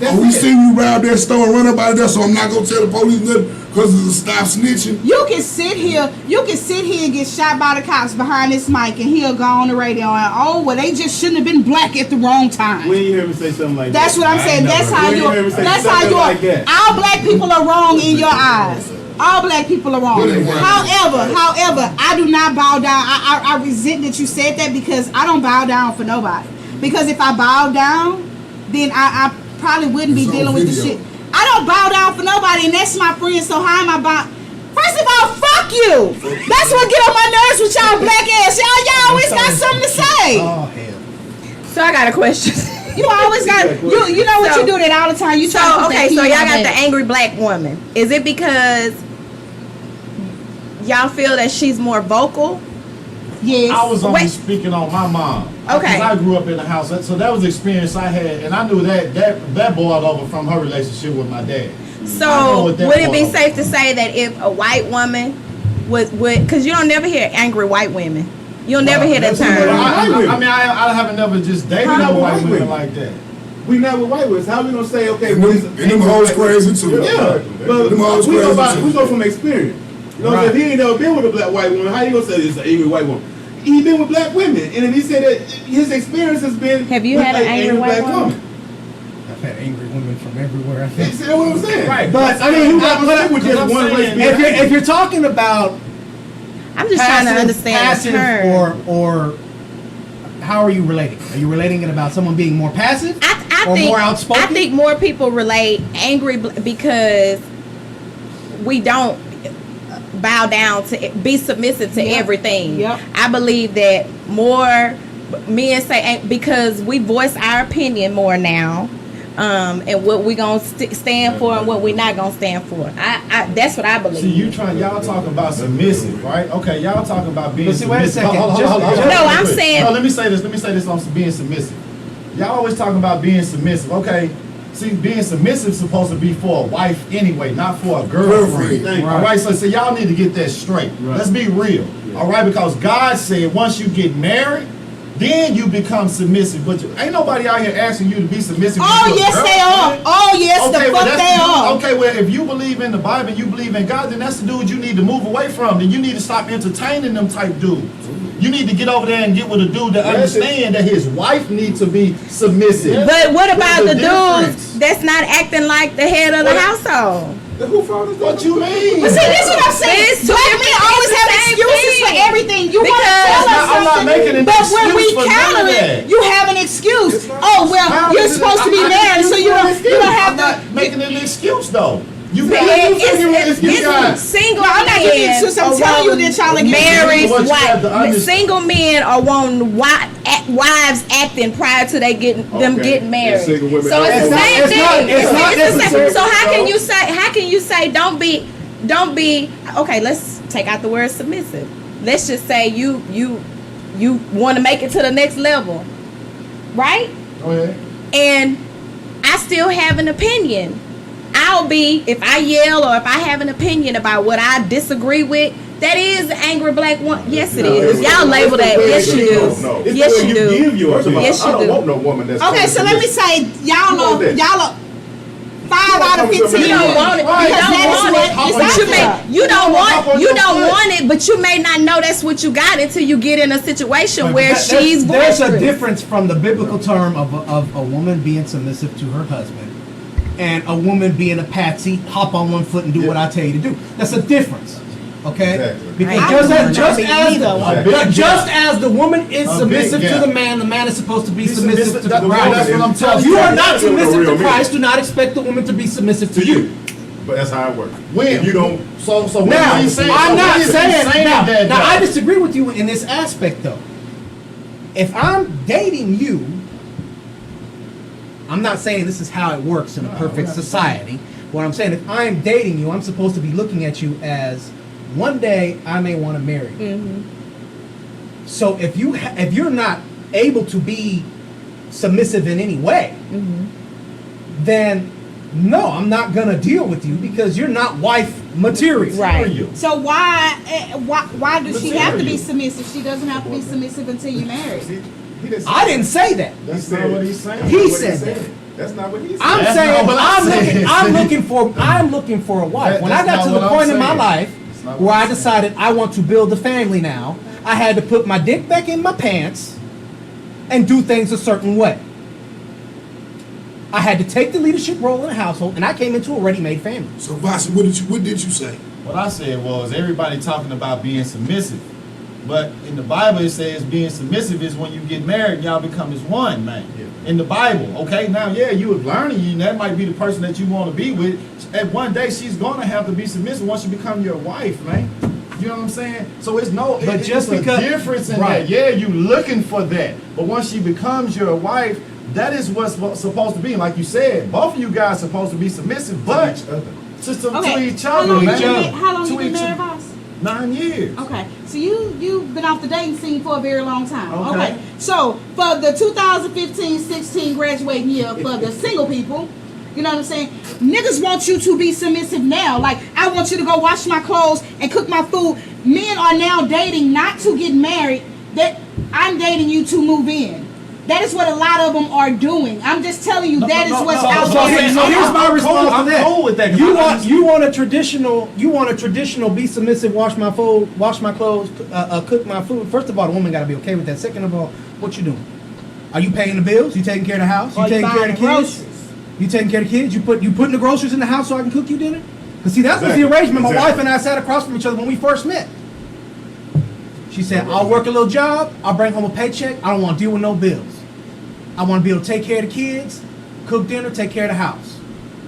That's we it. seen you round that store and run up out of there, so I'm not gonna tell the police nothing because it's a stop snitching. You can sit here and get shot by the cops behind this mic, and he'll go on the radio and, oh, well, they just shouldn't have been black at the wrong time. When you hear me say something like That's that? what I'm saying. That's how When you hear me say that's how something you like that? all black people are wrong in your eyes. All black people are wrong. Really wrong. However, I do not bow down. I resent that you said that because I don't bow down for nobody. Because if I bow down, then I probably wouldn't be It's on dealing with the video. shit. I don't bow down for nobody, and that's my friend. So how am I bow? First of all, fuck you. That's what get on my nerves with y'all black ass. Y'all always got something to say. Oh hell. So I got a question. You always got you know what So- you do that all the time. You try to So put that okay, so key y'all on got the that. angry black woman. Is it because y'all feel that she's more vocal? Yes. I was only Wait. speaking on my mom. Okay. Because I grew up in the house, so that was the experience I had, and I knew that boiled over from her relationship with my dad. I know So what that would it be boiled safe over to from. say that if a white woman would because you don't never hear angry white women. You'll never hear that that's what term. I haven't never just dated How no about white white women women? like that. We not with white women. How we gonna say okay? And well, them- it's and them hoes crazy too. Yeah, but Them hoes we go, crazy too. we go from experience. You know, what I'm Right. saying? If he ain't never been with a black white woman, how you gonna say this is an angry white woman? He been with black women, and if he said that his experience has been Have you with had an an angry white woman? I've had angry women from everywhere. I think. See what I'm saying? Right. But I mean, you got to stick with just I'm one saying, race. If you're talking about I'm just trying to understand the passive term. or how are you relating? Are you relating it about someone being more passive I or think more outspoken? I think more people relate angry because we don't bow down to be submissive to Yep. everything. Yep. I believe that more men say because we voice our opinion more now. And what we gonna stand for and what we not gonna stand for. I that's what I believe. See, y'all talking about submissive, right? Okay, y'all talking about being But see, wait a submissive. second. Hold on, Just- hold on, just- hold on, No, real I'm quick. saying- No, let me say this on being submissive. Y'all always talking about being submissive. Okay, see, being submissive is supposed to be for a wife anyway, not for a girlfriend. Girlfriend. All right, so y'all need to get that straight. Right. Let's be real. All right, because God said once you get married, then you become submissive. But ain't nobody out here asking you to be submissive. Oh to your yes, they are. girlfriend. Oh yes, the well, fuck that's they the dude. are. Okay, well, if you believe in the Bible and you believe in God, then that's the dude you need to move away from. Then you need to stop entertaining them type dudes. You need to get over there and get with a dude that Yes, understand that his wife needs to be submissive. But what about There's the a difference. dudes that's not acting like the head of the household? Who fault is that? What you mean? But see, this is what I'm saying. It's two Black men different- always it's have the same excuses for thing. everything. You want to Because- tell us I'm not something, making an but when excuse we for none counter of it, that. you have an excuse. It's not- Oh well, How you're is it- supposed to be I- married, so you don't have I'm not to. making an excuse though. You It's, got it's got- single No, I'm not giving you men excuse. I'm are telling you wanting that y'all are giving married What you have to wives. understand- Single men are wanting wives acting prior to they getting them Okay. getting married. And single women So it's acting- the same It's not- thing. it's not the same. necessary. So how can you say don't be okay? Let's take out the word submissive. Let's just say you want to make it to the next level, right? Go ahead. And I still have an opinion. If I yell or if I have an opinion about what I disagree with, that is an angry black one. Yes, it is. Y'all label that. Yes, you do. It's Yes, the way you do. give your opinion. Yes, you I don't do. want no woman that's Okay, so let me say, y'all want know, that? y'all are 5 out of 15. You don't want it. Right. You Because don't that is want what it. it's But you out may. there. You don't Hop on want. You your don't foot. want it. But you may not know that's what you got until you get in a situation But where she's there's a boisterous. difference from the biblical term of a woman being submissive to her husband and a woman being a patsy, hop on one foot and do what I tell you to do. That's a difference. Okay? Exactly. Because I just don't as, just, know. as Neither the, one. Exactly. just as the woman is A big submissive to gap. the man is supposed to be Be submissive submissive to to the Christ. That's what I'm telling If you. you are not That's what the submissive real to men. Christ, do not expect the woman to be submissive to you. But that's how it works. When If you don't. So when Now, you say, I'm not saying now. that. Now, I disagree with you in this aspect, though. If I'm dating you, I'm not saying this is how it works in a perfect society. What I'm saying, if I'm dating you, I'm supposed to be looking at you as one day I may want to marry you. So if you're not able to be submissive in any way, then no, I'm not gonna deal with you because you're not wife material. Right. So why does she have to be submissive? She doesn't have to be submissive until you married. He didn't say I didn't say that. That's not what he's saying. He said that. That's not what he said. I'm That's saying, not what I said. I'm looking for a wife. When I That's got to not the what I'm point in my saying. life That's not where what I I'm decided I want to build a family now, I had to put my dick back in my pants and do things a certain way. I had to take the leadership role in the household, and I came into a ready-made family. So Vasi, what did you say? What I said was everybody talking about being submissive. But in the Bible it says being submissive is when you get married and y'all become as one, man. Yeah. In the Bible. Okay, now you are learning, and that might be the person that you want to be with. And one day she's gonna have to be submissive once you become your wife, man. You know what I'm saying? So it's But just it's because- a difference in right. that. Yeah, you looking for that. But once she becomes your wife, that is what's supposed to be. And like you said, both of you guys supposed to be submissive, but Each other. to Okay. each How other, long you man. been, how long you To been each married, other. boss? 9 years. Okay, so you've been off the dating scene for a very long time. Okay. So for the 2015-16 graduating year for the single people, you know what I'm saying? Niggas want you to be submissive now. Like, I want you to go wash my clothes and cook my food. Men are now dating not to get married. That I'm dating you to move in. That is what a lot of them are doing. I'm just telling you that is what's out So there. here's my I'm response cool- to I'm that. cool with that, 'cause You I want a traditional be submissive, wash my food, wash my clothes, cook my food. First of all, the woman got to be okay with that. Second of all, what you doing? Are you paying the bills? You taking care of the house? You Or you taking care of buying the kids? groceries? You taking care of the kids? You putting the groceries in the house so I can cook you dinner? Cause see, that was the Exactly. arrangement. My Exactly. wife and I sat across from each other when we first met. She said, "I'll work a little job. I'll bring home a paycheck. I don't want to deal with no bills. I want to be able to take care of the kids, cook dinner, take care of the house,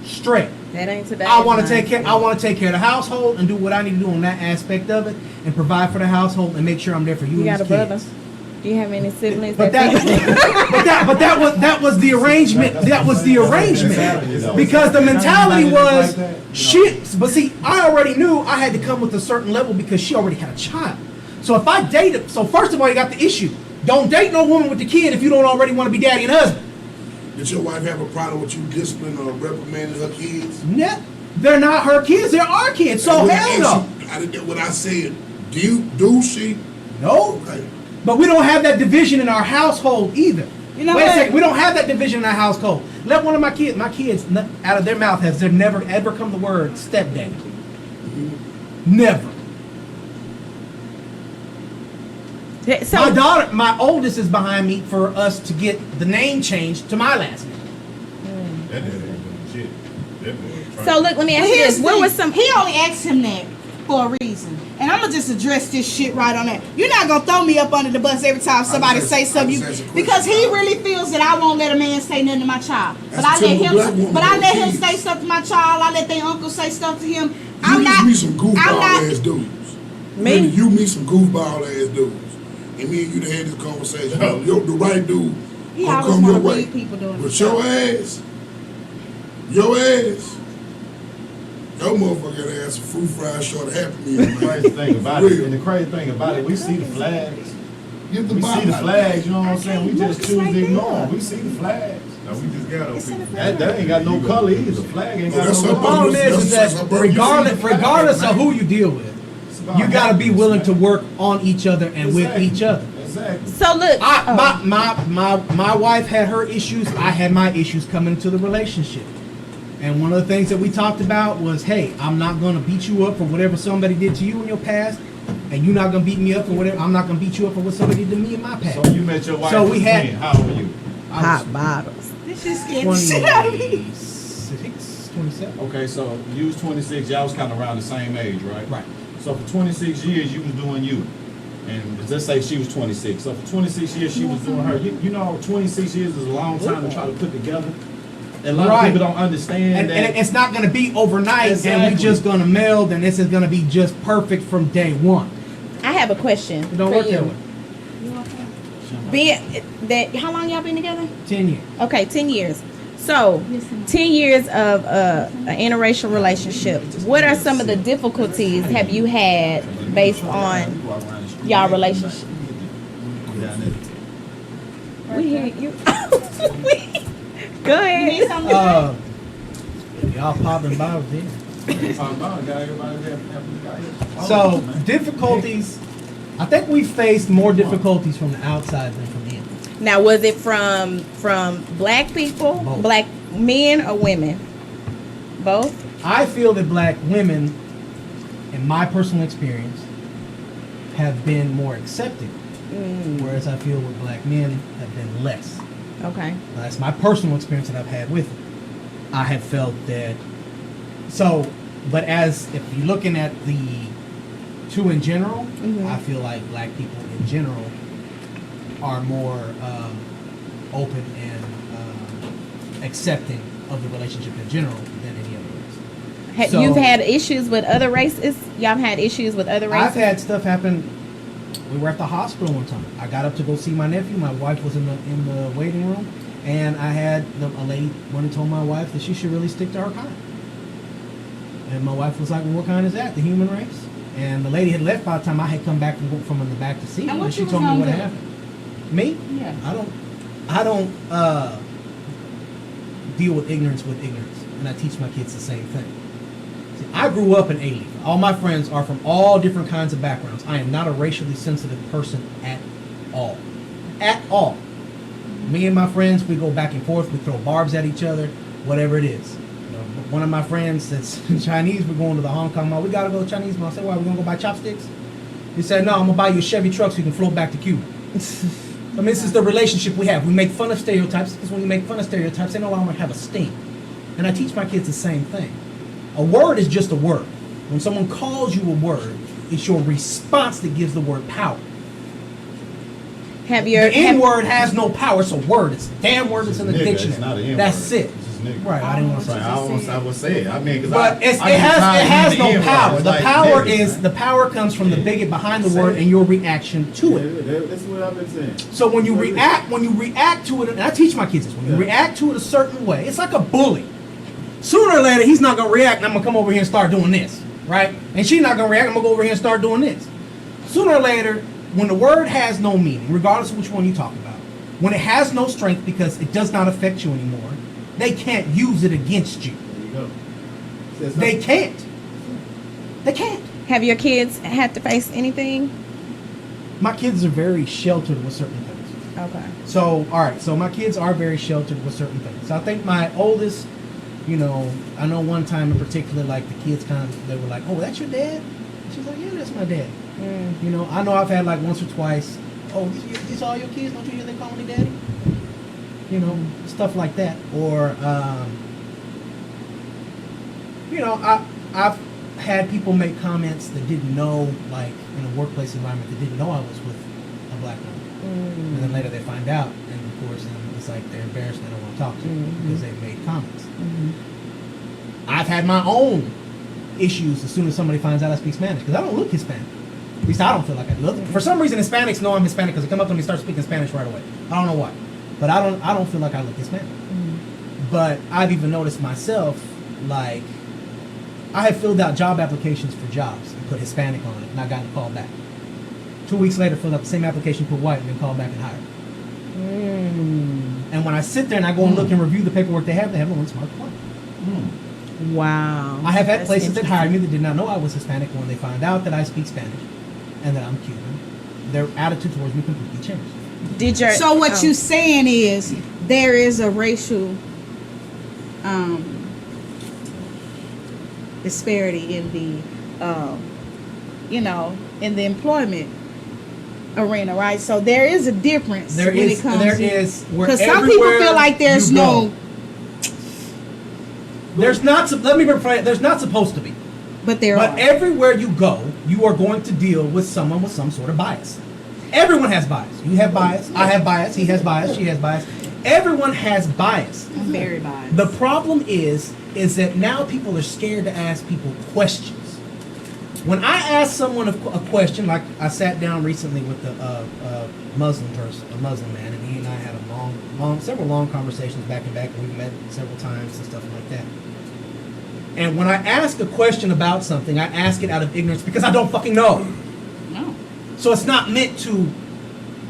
straight. That ain't today. I want to take care. I want to take care of the household and do what I need to do on that aspect of it, and provide for the household and make sure I'm there for you, You and got a the brother? kids." Do you have any siblings? But that was the arrangement. That was the arrangement. Because the mentality was she. But see, I already knew I had to come with a certain level because she already had a child. So if I dated, so first of all, you got the issue. Don't date no woman with the kid if you don't already want to be daddy and husband. Did your wife have a problem with you disciplining or reprimanding her kids? Yeah, they're not her kids. They're our kids. So And when I hell asked no. you, I didn't what I said. Do she? No. Okay. But we don't have that division in our household either. You know Wait a what? second, we don't have that division in our household. Let one of my kids, out of their mouth has there never ever come the word stepdaddy. Never. Yeah, so My daughter, my oldest, is behind me for us to get the name changed to my last name. That nigga ain't doing shit. That boy trying so look, let me ask But you here's this: the what thing, was some? He only asked him that for a reason, and I'm gonna just address this shit right on that. You're not gonna throw me up under the bus every time somebody just- say I something, just asked a question. because he really feels that I won't let a man say nothing to my child. But That's I a let typical black him, woman but I with let him kids. say stuff to my child. I let their uncle say stuff to him. You I'm just not. meet some goofball I'm not. ass dudes. Me? Really, you meet some goofball ass dudes. And me and you done had this conversation. Yo, the right dude He gonna always come your want to way. read people doing But this your stuff. ass, your motherfucking ass, a fruit fried short happy meal, The man. crazy thing about For it, real. and the crazy thing about it, we see the flags. Get the We see bottom the out. flags, you know what I'm saying? We just It's choose right to ignore there. them. We see the flags. No, we just got those people. That ain't got no color either. The flag ain't Oh, got that's no her The color. problem That's- is that's that her brother. You see the regardless flag, of man. who you deal with, It's about you got to be happiness, willing man. to work on each other and with Exactly. each other. Exactly. So look, oh. My wife had her issues. I had my issues coming into the relationship. And one of the things that we talked about was, hey, I'm not going to beat you up for whatever somebody did to you in your past. And you're not going to beat me up for whatever. I'm not going to beat you up for what somebody did to me in my past. So you met your wife So was we had- 20. How old were you? I was Hot bottles. This shit scared the shit out of me. 26, 27. Okay, so you was 26. Y'all was kind of around the same age, right? Right. So for 26 years, you was doing you. And let's say she was 26. So for 26 years, she was doing her. You know, 26 years is a long time to try to put together. And a lot Right. of people don't understand And that. it's not going to be overnight, and Exactly. we just going to meld, and this is going to be just perfect from day one. I have a question It don't for work that you. way. Being that, how long y'all been together? 10 years. Okay, 10 years. So, 10 years of an interracial relationship. What are some of the difficulties have you had based on y'all relationship? We hear you. Go You need ahead. something to say? Y'all popping bottles then. So So difficulties, I think we faced more difficulties from the outside than from the inside. Now, was it from black people, Both. black Men or women? Both? I feel that black women, in my personal experience, have been more accepting, whereas I feel with black men have been less. Okay. That's my personal experience that I've had with it. I have felt that. So, but as if you're looking at the two in general, I feel like black people in general are more open and accepting of the relationship in general than any other race. So, You've had issues with other races? Y'all have had issues with other races? I've had stuff happen. We were at the hospital one time. I got up to go see my nephew. My wife was in the waiting room, and I had a lady went and told my wife that she should really stick to her kind. And my wife was like, "Well, what kind is that? The human race?" And the lady had left by the time I had come back from in the back to see her, And what and she you told was me what gonna do? happened. Me? Yeah. I don't deal with ignorance, and I teach my kids the same thing. See, I grew up in A-Leaf. All my friends are from all different kinds of backgrounds. I am not a racially sensitive person at all. At all. Me and my friends, we go back and forth. We throw barbs at each other, whatever it is. You know, one of my friends that's Chinese, we're going to the Hong Kong Mall. We got to go to Chinese Mall. I said, why, we going to go buy chopsticks? He said, no, I'm going to buy you a Chevy truck so you can float back to Cuba. I mean, this is the relationship we have. We make fun of stereotypes because when you make fun of stereotypes, they no longer have a sting. And I teach my kids the same thing. A word is just a word. When someone calls you a word, it's your response that gives the word power. The N-word has no power. It's a word. It's a damn word that's in the Nigga, dictionary. it's not an N-word. That's it. It's just nigga. Right. I didn't want to say Right, I would say it. I mean, because but it has no power. The power is the power comes from the bigot behind the word and your reaction to it. That's what I've been saying. So when you react to it, and I teach my kids this, when you react to it a certain way, it's like a bully. Sooner or later, he's not gonna react, and I'm gonna come over here and start doing this, right? And she's not gonna react, I'm gonna go over here and start doing this. Sooner or later, when the word has no meaning, regardless of which one you talk about, when it has no strength because it does not affect you anymore, they can't use it against you. There you go. They can't. They can't. Have your kids had to face anything? My kids are very sheltered with certain things. Okay. So, all right. So my kids are very sheltered with certain things. So I think my oldest, you know, I know one time in particular, like the kids they were like, "Oh, that's your dad?" And she's like, "Yeah, that's my dad." You know, I know I've had like once or twice, "Oh, these all your kids? Don't you hear they call me daddy?" You know, stuff like that. Or, you know, I've had people make comments that didn't know, like in a workplace environment, that didn't know I was with a black woman. And then later they find out, and of course, then it's like they're embarrassed and they don't want to talk to me because they've made comments. I've had my own issues as soon as somebody finds out I speak Spanish, because I don't look Hispanic. At least I don't feel like I look. For some reason, Hispanics know I'm Hispanic because they come up to me and start speaking Spanish right away. I don't know why, but I don't feel like I look Hispanic. But I've even noticed myself, like, I have filled out job applications for jobs and put Hispanic on it, and I got a call back. 2 weeks later, filled out the same application, put white, and then called back and hired. And when I sit there and I go and look and review the paperwork they have no one smart white. Wow. I have had That's places that interesting. hired me that did not know I was Hispanic. When they find out that I speak Spanish and that I'm Cuban, their attitude towards me completely changed. So what you saying is there is a racial disparity in the you know, in the employment arena, right? So there is a difference There when is, it comes because some people feel like there's no, there's not. Let me rephrase. There's not supposed to be. but there But are. everywhere you go, you are going to deal with someone with some sort of bias. Everyone has bias. You have bias. I have bias. He has bias. She has bias. Everyone has bias. I'm very biased. The problem is that now people are scared to ask people questions. When I ask someone a question, like I sat down recently with a Muslim person, a Muslim man, and he and I had a several long conversations back and back, and we met several times and stuff like that. And when I ask a question about something, I ask it out of ignorance because I don't fucking know. No. So it's not meant to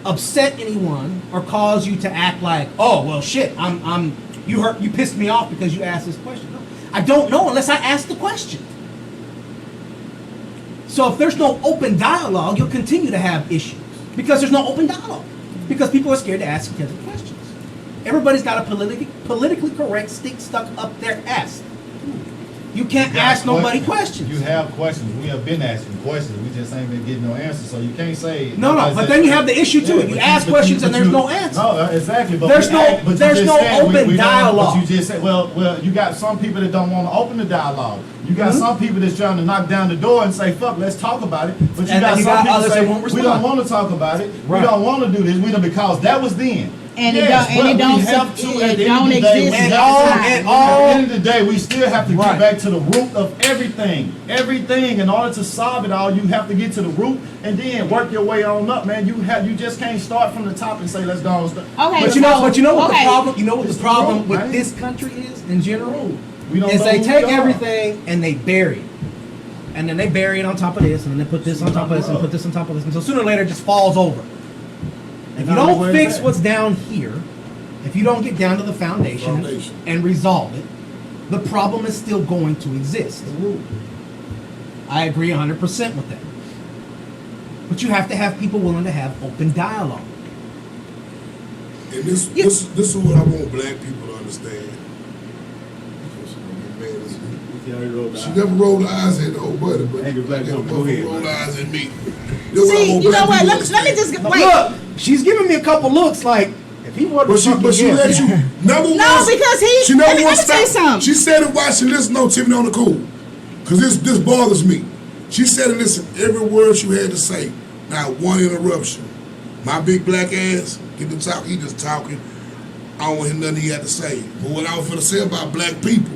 upset anyone or cause you to act like, oh well, shit, you pissed me off because you asked this question. No, I don't know unless I ask the question. So if there's no open dialogue, you'll continue to have issues because there's no open dialogue because people are scared to ask each other questions. Everybody's got a politically correct stick stuck up their ass. You can't ask nobody questions. You have questions. We have been asking questions. We just ain't been getting no answers. So you can't say No, but then you have the issue too. You ask questions and there's no answer. No, exactly. But There's no open dialogue. But you just said, well, you got some people that don't want to open the dialogue. You got some people that's trying to knock down the door and say, "Fuck, let's talk about it." But you got some people that say, "We don't want to talk about it. We don't want to do this. We don't," because that was then. And it don't exist at the end of the day, we still have to get back to the root of everything. Everything, in order to solve it all, you have to get to the root and then work your way on up, man. You just can't start from the top and say, let's go on. Okay, but you know what the problem? You know what the problem with this country is in general? Is they take everything and they bury it. And then they bury it on top of this, and then they put this on top of this, and put this on top of this, and so sooner or later it just falls over. If you don't fix what's down here, if you don't get down to the foundation and resolve it, the problem is still going to exist. I agree 100% with that. But you have to have people willing to have open dialogue. And this is what I want black people to understand. She never rolled her eyes at the old buddy, but rolled her eyes at me. See, you know what? Let me just wait. Look, she's giving me a couple looks like, if he wasn't but she let you never because she never let me tell you something. She said it while she listened to Tiffany on the cool. Cause this bothers me. She said and listen, every word you had to say, not one interruption. My big black ass, get to talk, he just talking. I don't want to hear nothing he had to say. But what I was gonna say about black people,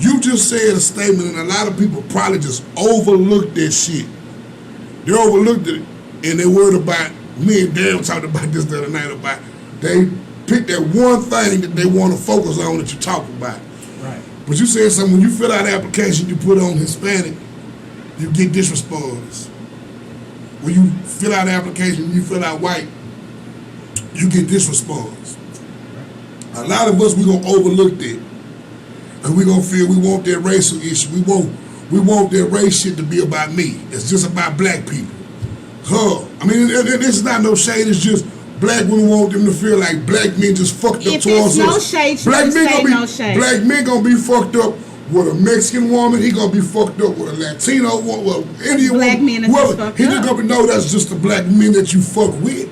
you just said a statement and a lot of people probably just overlooked that shit. They overlooked it and they worried about, me and Dan talked about this the other night about, they picked that one thing that they want to focus on that you talk about. Right. But you said something, when you fill out the application, you put on Hispanic, you get this response. When you fill out the application, you fill out white, you get this response. A lot of us, we gonna overlook that. And we gonna feel we want that racial issue. We want that race shit to be about me. It's just about black people. I mean, this is not no shade. It's just black women want them to feel like black men just fucked up towards us. No shade, black men gonna be fucked up with a Mexican woman. He gonna be fucked up with a Latino woman, with Indian black woman. Men just fucked he up. just gonna know that's just the black men that you fuck with.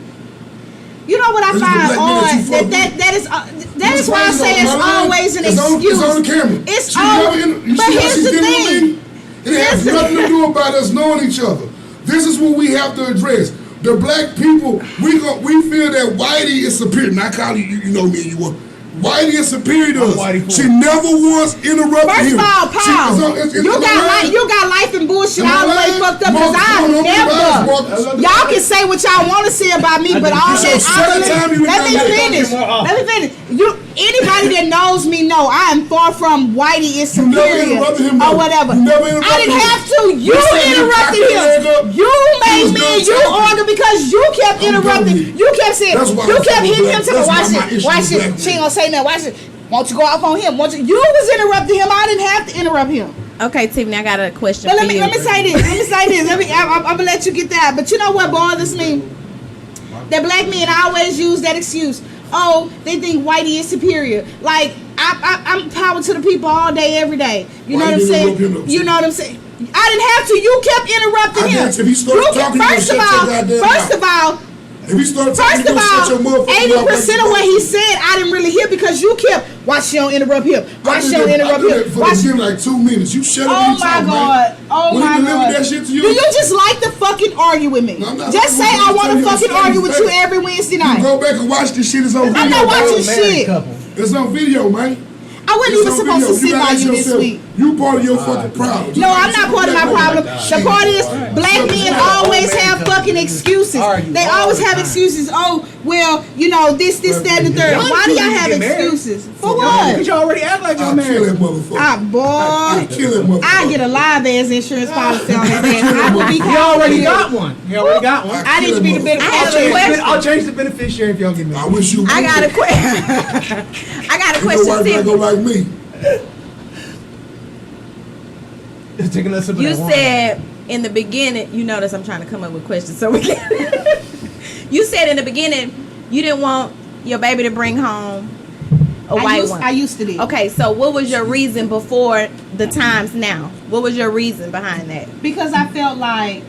You know what I find odd? That is why I say it's always an excuse. It's on the camera. But here's the thing. It has nothing to do about us knowing each other. This is what we have to address. The black people, we feel that Whitey is superior. And I call you know me, you want. Whitey is superior to us. She never once interrupted him. First of all, Paul, you got life and bullshit all the way fucked up because I never. Y'all can say what y'all want to say about me, but all that. Let me finish. Anybody that knows me know I am far from Whitey is superior or whatever. I didn't have to. You interrupted him. You made me and you argue because you kept interrupting. You kept saying. You kept hitting him to the watch it. She ain't gonna say nothing. Watch it. Won't you go off on him? You was interrupting him. I didn't have to interrupt him. Okay, Tiffany, I got a question But for you. let me say this. I'm gonna let you get that. But you know what bothers me? That black men always use that excuse. Oh, they think Whitey is superior. Like I'm power to the people all day, every day. You know what I'm saying? You know what I'm saying? I didn't have to. You kept interrupting him. First of all, 80% of what he said I didn't really hear because you kept. Why she don't interrupt him? Why she don't interrupt him? Why she give like 2 minutes? You shut up. Oh my God! Oh my God! That shit to you? Do you just like to fucking argue with me? Just say I want to fucking argue with you every Wednesday night. You go back and watch this shit. It's on video. I'm not watching shit. It's on video, man. I wasn't even supposed to sit by you this week. You part of your fucking problem. No, I'm not part of my problem. The part is black men always have fucking excuses. They always have excuses. Oh, well, you know, this, that, and the third. Why do y'all have excuses? For what? Because you already act like y'all married. Kill that motherfucker. Boy. Kill that motherfucker. I get a live ass insurance policy on his ass. I will be. You already got one. I need to be the beneficiary. I'll change the beneficiary if y'all give me. I wish you. I got a question. I got a question. Tiffany. Go like me. You said in the beginning, you notice I'm trying to come up with questions so we can. You said in the beginning you didn't want your baby to bring home a white woman? I used to do. Okay, so what was your reason before the times now? What was your reason behind that? Because I feel like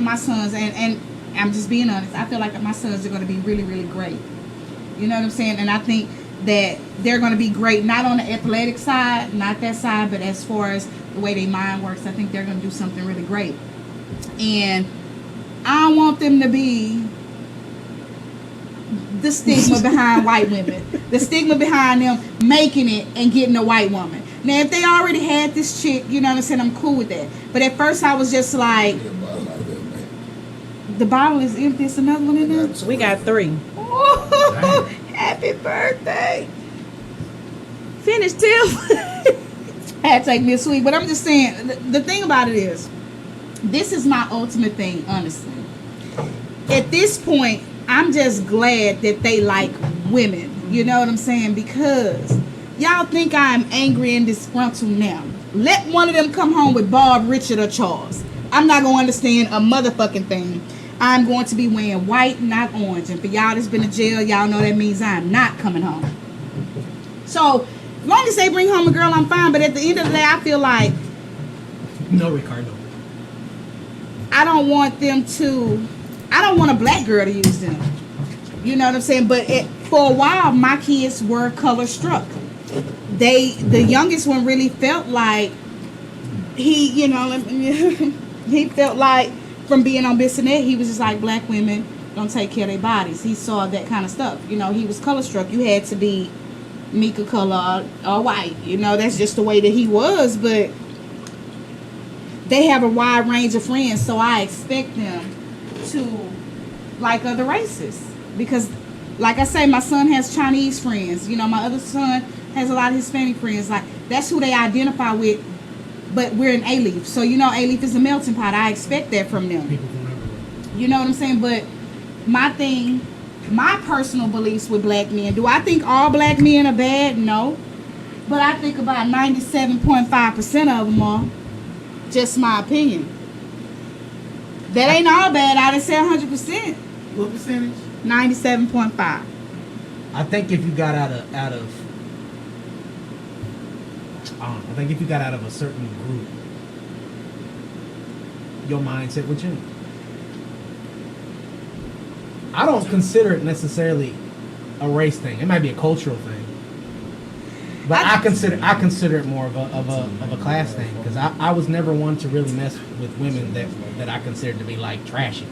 my sons, and I'm just being honest, I feel like my sons are going to be really, really great. You know what I'm saying? And I think that they're going to be great, not on the athletic side, not that side, but as far as the way their mind works, I think they're going to do something really great. And I don't want them to be the stigma behind white women, the stigma behind them making it and getting a white woman. Now, if they already had this chick, you know what I'm saying, I'm cool with that. But at first I was just like, the bottle is empty. It's another one in there? We got 3. Oh, happy birthday. Finish, Tim. I had to take me a sweet. But I'm just saying, the thing about it is, this is my ultimate thing, honestly. At this point, I'm just glad that they like women. You know what I'm saying? Because y'all think I'm angry and disgruntled now. Let one of them come home with Bob, Richard, or Charles. I'm not going to understand a motherfucking thing. I'm going to be wearing white, not orange. And for y'all that's been to jail, y'all know that means I'm not coming home. So, as long as they bring home a girl, I'm fine. But at the end of the day, I feel like No, Ricardo. I don't want a black girl to use them. You know what I'm saying? But for a while, my kids were color struck. The youngest one really felt like he felt like from being on Bissonnette, he was just like, black women don't take care of their bodies. He saw that kind of stuff. You know, he was color struck. You had to be Mika color or white. You know, that's just the way that he was. But they have a wide range of friends, so I expect them to like other races. Because, like I say, my son has Chinese friends. You know, my other son has a lot of Hispanic friends. Like, that's who they identify with. But we're in A-Leaf. So, you know, A-Leaf is a melting pot. I expect that from them. People from everywhere. You know what I'm saying? But my personal beliefs with black men, do I think all black men are bad? No. But I think about 97.5% of them are. Just my opinion. That ain't all bad. I didn't say 100%. What percentage? 97.5. I think if you got out of I think if you got out of a certain group, your mindset would change. I don't consider it necessarily a race thing. It might be a cultural thing, but I consider it more of a class thing, because I was never one to really mess with women that I considered to be like trashy.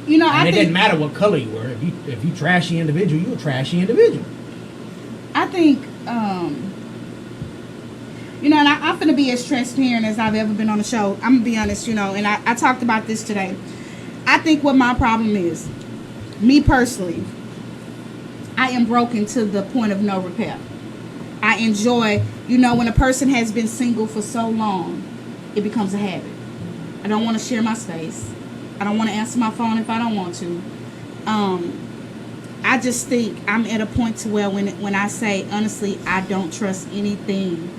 You know, And it didn't matter what color you were. If you trashy individual, you a trashy individual. I think, you know, and I'm going to be as transparent as I've ever been on the show. I'm going to be honest, you know, and I talked about this today. I think what my problem is, me personally, I am broken to the point of no repair. I enjoy, you know, when a person has been single for so long, it becomes a habit. I don't want to share my space. I don't want to answer my phone if I don't want to. I just think I'm at a point to where when I say, honestly, I don't trust anything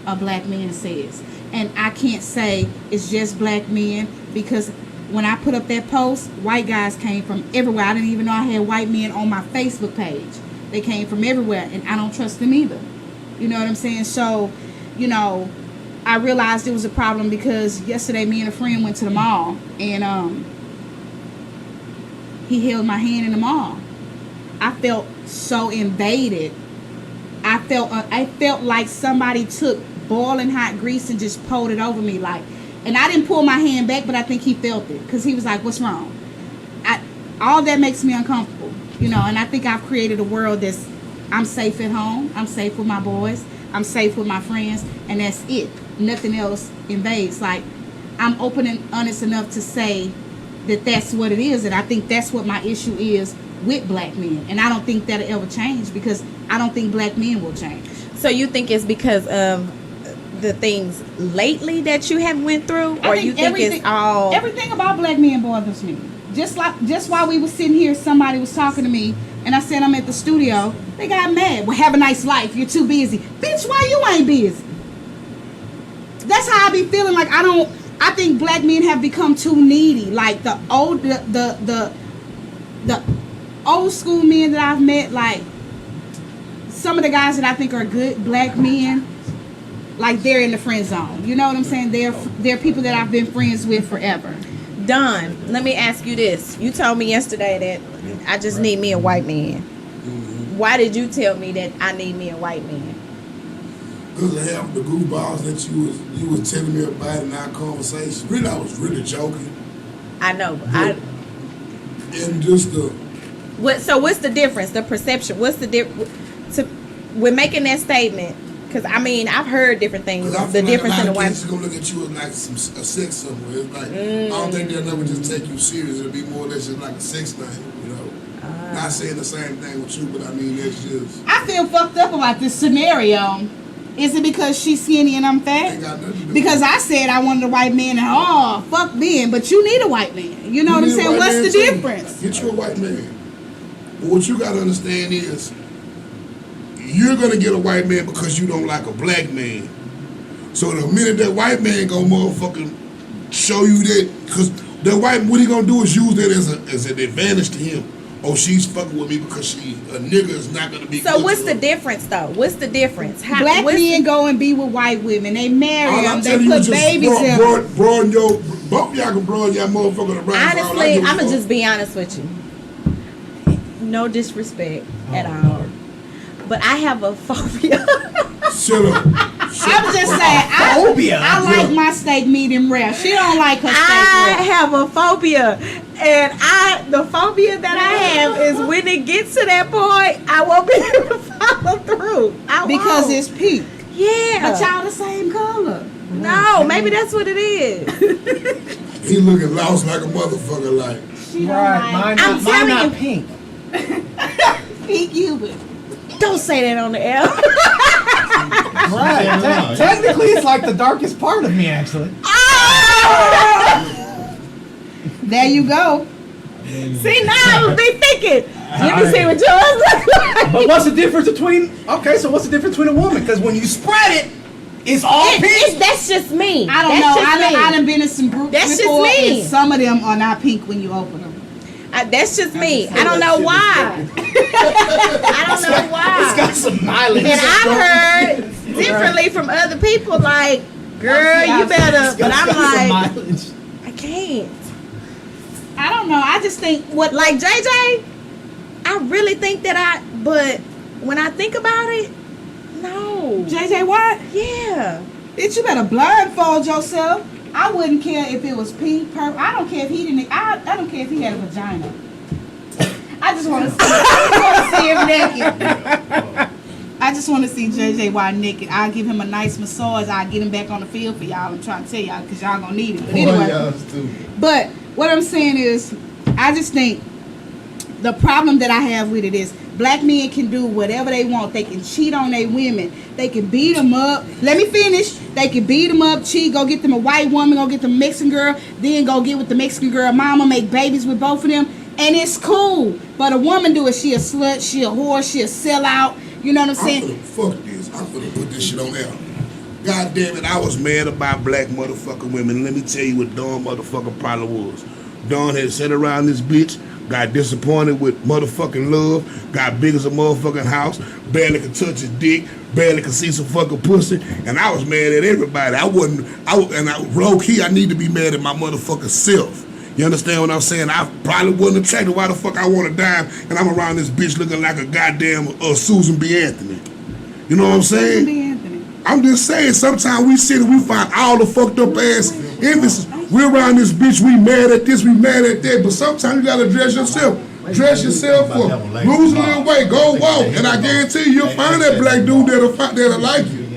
a black man says. And I can't say it's just black men, because when I put up that post, white guys came from everywhere. I didn't even know I had white men on my Facebook page. They came from everywhere, and I don't trust them either. You know what I'm saying? So, you know, I realized it was a problem because yesterday me and a friend went to the mall, and he held my hand in the mall. I felt so invaded. I felt like somebody took boiling hot grease and just poured it over me, like. And I didn't pull my hand back, but I think he felt it, because he was like, "What's wrong?" All that makes me uncomfortable, you know. And I think I've created a world that's, I'm safe at home, I'm safe with my boys, I'm safe with my friends, and that's it. Nothing else invades. Like, I'm open and honest enough to say that that's what it is, and I think that's what my issue is with black men. And I don't think that'll ever change, because I don't think black men will change. So you think it's because of the things lately that you have went through, or you think it's all everything about black men bothers me? Just while we were sitting here, somebody was talking to me, and I said I'm at the studio. They got mad. Well, have a nice life. You're too busy. Bitch, why you ain't busy? That's how I be feeling. Like, I think black men have become too needy. Like, the old school men that I've met, like some of the guys that I think are good black men, like they're in the friend zone. You know what I'm saying? They're people that I've been friends with forever. Don, let me ask you this. You told me yesterday that I just need me a white man. Why did you tell me that I need me a white man? Because of half the goofballs that you was telling me about in our conversation. Really, I was really joking. I know. And just the... So what's the difference? The perception. What's the difference? We're making that statement because I mean I've heard different things. The difference in the white. Kids gonna look at you as like a sex somewhere. It's like I don't think they'll never just take you serious. It'll be more or less just like a sex thing, you know. Not saying the same thing with you, but I mean that's just. I feel fucked up about this scenario. Is it because she's skinny and I'm fat? Ain't got nothing to do Because with I said I wanted a white man and fuck Ben, but you need a white man. You know what I'm need a saying? white What's man the too. difference? Get you a white man. But what you gotta understand is you're gonna get a white man because you don't like a black man. So the minute that white man gonna motherfucking show you that, because the white, what he gonna do is use that as an advantage to him. Oh, she's fucking with me because a nigga is not gonna be. So what's the difference though? What's the difference? Black men go and be with white women. They marry All them. I'm They telling you put is just babies in them. broaden your, both y'all can broaden y'all motherfucking around. Honestly, I'm gonna just be honest with you. No disrespect at all, but I have a phobia. Shut up. I'm just saying, I like my steak medium rare. She don't like her steak I rare. have a phobia, and the phobia that I have is when it gets to that point, I won't be able to follow through. Because won't. it's pink. Yeah. But y'all the same color. No, maybe that's what it is. He looking lost like a motherfucker. Like She don't Right, like mine telling not you. pink. pink Cuban. Don't say that on the air. Right. Technically, it's like the darkest part of me, actually. There you go. See, now I was be thinking. Let me see what yours look like. But what's the difference between? Okay, so what's the difference between a woman? Because when you spread it, it's all pink. That's just me. I don't That's know. just me. I done been in some groups That's just before, me. and some of them are not pink when you open them. That's just me. I don't know why. I don't know It's why. got some mileage. And I've heard differently from other people, like, girl, you better. But I'm like, I can't. I don't know. I just think what Like JJ, I really think that but when I think about it, no. JJ Watt. Yeah. Bitch, you better blindfold yourself. I wouldn't care if it was pink, purple. I don't care if he didn't. I don't care if he had a vagina. I just want to see him naked. I just want to see JJ Watt naked. I'll give him a nice massage. I'll get him back on the field for y'all. I'm trying to tell y'all because y'all gonna need it. But anyway. But what I'm saying is, I just think the problem that I have with it is black men can do whatever they want. They can cheat on their women. They can beat them up. Let me finish. They can beat them up, cheat, go get them a white woman, go get them a Mexican girl, then go get with the Mexican girl mama, make babies with both of them. And it's cool. But a woman do it. She a slut, she a whore, she a sellout. You know what I'm saying? I'm finna fuck this. I'm finna put this shit on air. God damn it, I was mad about black motherfucking women. Let me tell you what Dawn motherfucking problem was. Dawn had sat around this bitch, got disappointed with motherfucking love, got big as a motherfucking house, barely could touch his dick, barely could see some fucking pussy, and I was mad at everybody. Low key, I need to be mad at my motherfucking self. You understand what I'm saying? I probably wasn't attracted. Why the fuck I want to dime and I'm around this bitch looking like a goddamn Susan B. Anthony. You know what I'm saying? Be Anthony. I'm just saying, sometimes we sit and we find all the fucked up ass emphasis. We're around this bitch, we mad at this, we mad at that, but sometimes you gotta dress yourself. Dress yourself up. Lose a little weight, go walk, and I guarantee you'll find that black dude that'll like you.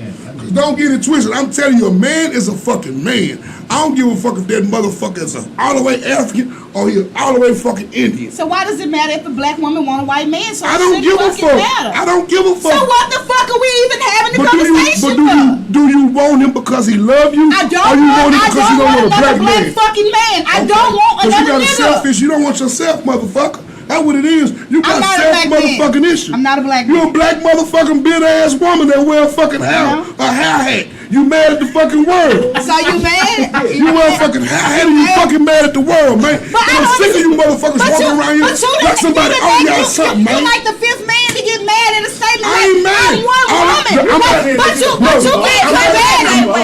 Don't get it twisted. I'm telling you, a man is a fucking man. I don't give a fuck if that motherfucker is all the way African or he's all the way fucking Indian. So why does it matter if a black woman want a white man? So I don't give a fuck. I don't give a fuck. So what the fuck are we even having the conversation But do you want him because he love you? I don't or you want him want because you don't want a another black black man? fucking man. I don't want Because you another got a nigga. selfish, you don't want yourself, motherfucker. That's what it is. You I'm got not a self black man. motherfucking issue. I'm not a black You man. a black motherfucking bitter ass woman that wear a fucking hair, No. a hair hat. You mad at the fucking world. So you mad? You wear a fucking hair hat and you fucking mad at the world, man. And I'm sick of you motherfuckers walking around here like somebody owe y'all something, man. You like the fifth man to get mad at a statement. I ain't mad. I'm one woman.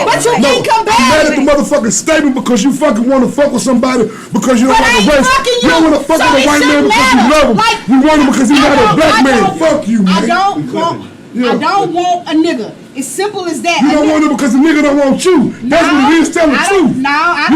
But you can't come back. I'm mad at the motherfucking statement because you fucking want to fuck with somebody because you don't But like I a ain't race. fucking You don't want to fuck so with a it white man shouldn't because you matter. love him. Like, You want him because he's not a black man. Fuck you, man. I don't want a nigga. It's simple as that. You don't want him because the nigga don't want you. That's what it is. Tell the truth. I've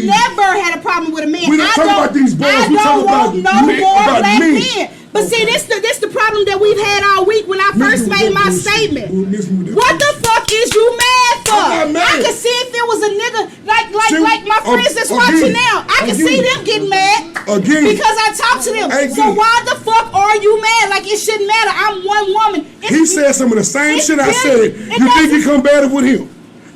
never had a problem with a man. We don't talk about these boys. I We talk don't about want no men, more about black men. men. But see, this the problem that we've had all week when I first made my statement. What the fuck is you mad for? I'm not mad. I could see if it was a nigga like my friends that's again, watching now. I can see them getting mad Again. because I talk to them. Again. So why the fuck are you mad? Like it shouldn't matter. I'm one woman. He said some of the same it's shit I very- said. it You think he doesn't- combative with him?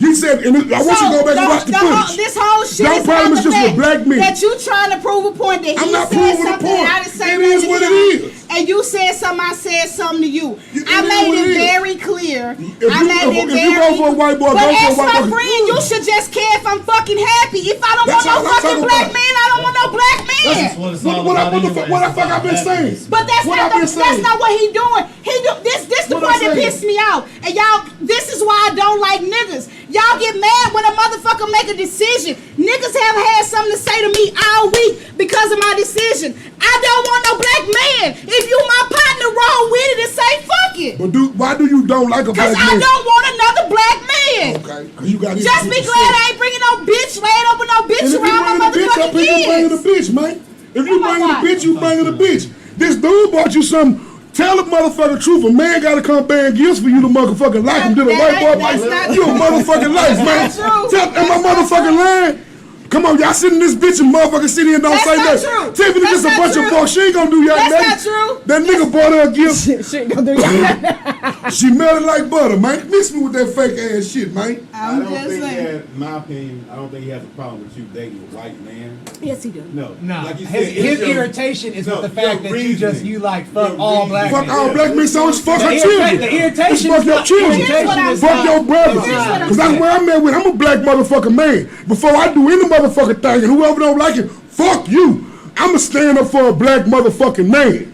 You said, and I want you to go back and watch the footage. This whole shit Your is problem about is the just with fact black men. that you trying to prove a point that he I'm not said proving a something point. and I didn't say It nothing is to what him. it is. And you said something, I said something to you. It I is made what it it is. very clear. If I you- made it if very you go for a white boy, but go for a as white my boy. friend, you should just care if I'm fucking happy. If I don't That's want no all I'm fucking talking black about. man, I don't want no black That's man. just what it's all What about the fuck I've been saying? But that's What not I've been saying? that's not what he doing. He do this the What part I'm that saying? pissed me off. And y'all, this is why I don't like niggas. Y'all get mad when a motherfucker make a decision. Niggas have had something to say to me all week because of my decision. I don't want no black man. If you my partner, wrong with it and say fuck it. But why do you don't like a black Cause man? I don't want another black man. Okay, cause you got Just be glad I ain't bringing no bitch laying up with no And bitch if you around my bringing a bitch, I motherfucking think you bringing a kids. bitch, man. If you Oh my bringing a God. bitch, you bringing a bitch. This dude bought you something. Tell the motherfucking truth. A man gotta come bearing gifts for you to motherfucking like him. Did a white boy That's like not you a true. motherfucking life, man? That's not true. Tell, am I motherfucking lying? Come on, y'all sitting in this bitch and motherfucking sit here and don't That's say not nothing. true. Tiffany That's just a not bunch of true. bull. She ain't gonna do y'all That's nothing. not true. That nigga bought her a gift. Shit, gonna do She melted like butter, man. Mix me with that fake ass shit, man. I I'm don't just think he saying. had, in my opinion, I don't think he has a problem with you dating a white man. Yes, he do. No. No, Like you his, said, his it's your- irritation is no, with the fact your that you just reasoning. like fuck Your all black reasoning. Fuck men. all black men, so it's fuck The her irrita- children. the irritation It's fuck is your not- children. Here's what I'm Fuck saying. your brother. Here's what I'm Because that's saying. where I'm at with. I'm a black motherfucking man. Before I do any motherfucking thing, and whoever don't like it, fuck you. I'ma stand up for a black motherfucking man.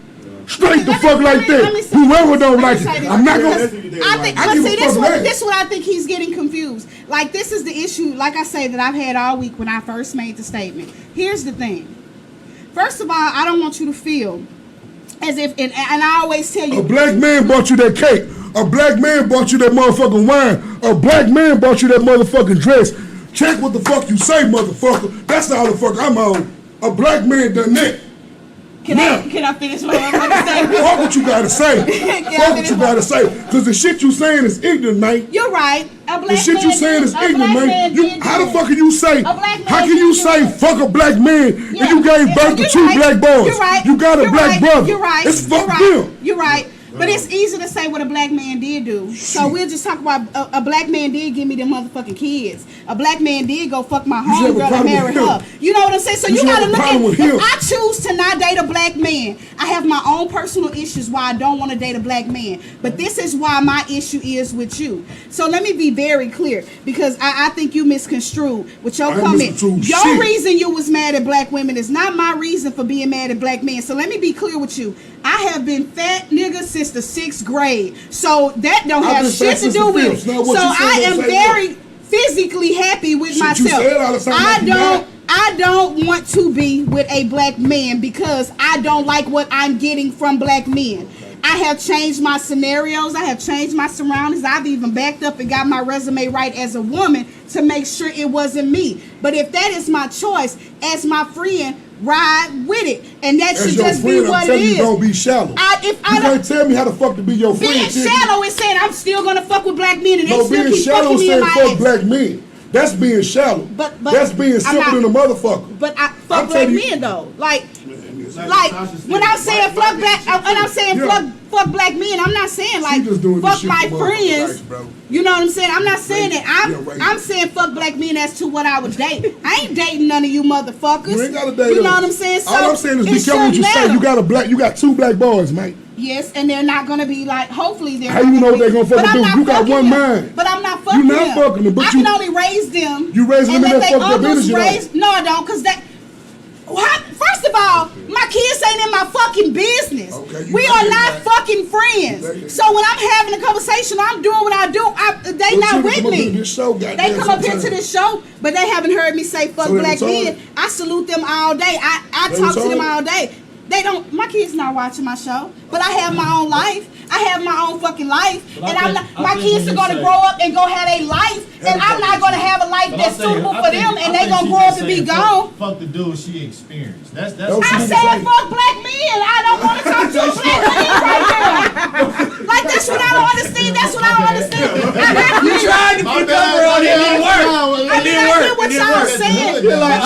Straight the fuck like that. Whoever don't like it, I'm not gonna. I think, I but give a see, fuck less. this what I think he's getting confused. Like this is the issue, like I say, that I've had all week when I first made the statement. Here's the thing. First of all, I don't want you to feel as if, and I always tell A you, black man bought you that cake. A black man bought you that motherfucking wine. A black man bought you that motherfucking dress. Check what the fuck you say, motherfucker. That's all the fuck I'm on. A black man done that. can I finish what I'm going to say? Fuck what you gotta say. Fuck what you gotta say. Cause the shit you saying is ignorant, man. You're right. A black The shit you man saying is did- a ignorant, black man. did How do the it. fuck can you say? black man How can you did say do it. fuck a black man Yeah, and you gave birth to you're two right. black boys? You're right. You got a You're black right. brother. You're right. It's You're fuck right. them. You're right. But it's easy to say what a black man did do. So we'll just talk about a black man did give me them motherfucking kids. A black man did go fuck my should have a homegirl and problem marry with him. her. You know what I'm saying? So You you should gotta have a look problem at, with him. if I choose to not date a black man, I have my own personal issues why I don't want to date a black man. But this is why my issue is with you. So let me be very clear, because I think you misconstrued with your I comment. misconstrued Your shit. reason you was mad at black women is not my reason for being mad at black men. So let me be clear with you. I have been fat nigga since the 6th grade. So that don't I've have been shit fat to since do the with it. fifth. Now, So what you say I don't am say very physically happy with Shit, myself. you say it all the time like you mad. I don't want to be with a black man because I don't like what I'm getting from black men. I have changed my scenarios. I have changed my surroundings. I've even backed up and got my resume right as a woman to make sure it wasn't me. But if that is my choice, as my friend, ride with it. And that As should your just be friend, I'm what it telling you, is. don't be shallow. You You can't tell me how the fuck to be your friend. being Tiffany. shallow is saying I'm still gonna fuck with black men and they No, still being keep shallow fucking is me in saying my fuck ass. black men. That's being shallow. But That's being I'm simple not- than a motherfucker. But I I'm fuck black telling you- men though. Like Like when I'm saying fuck black, when I'm saying fuck black men, I'm not saying like fuck my friends. You know what I'm saying? I'm not saying that. I'm saying fuck black men as to what I would date. I ain't dating none of you motherfuckers. You ain't gotta date. You know what I'm saying? So all I'm saying is be careful what you say. You got 2 black boys, mate. Yes, and they're not gonna be like. Hopefully, they're. How you know they're gonna fucking do? You got one mind. But I'm not fucking them. You're not fucking them. But I can only raise them. You raise them in that fucked up energy. No, I don't, cause that. First of all, my kids ain't in my fucking business. Okay, we are not fucking friends. So when I'm having a conversation, I'm doing what I do. They not with me. They come up here to this show, but they haven't heard me say fuck black men. I salute them all day. I talk to them all day. They don't. My kids not watching my show, but I have my own life. I have my own fucking life, and I'm not. My kids are gonna grow up and go have a life, and I'm not gonna have a life that's suitable for them, and they gonna grow up and be gone. Fuck the dude she experienced. That's. I said fuck black men. I don't want to talk to a black man right now. Like that's what I don't understand. That's what I don't understand. You tried to put cover on it, it didn't work. I get what y'all saying. You're like,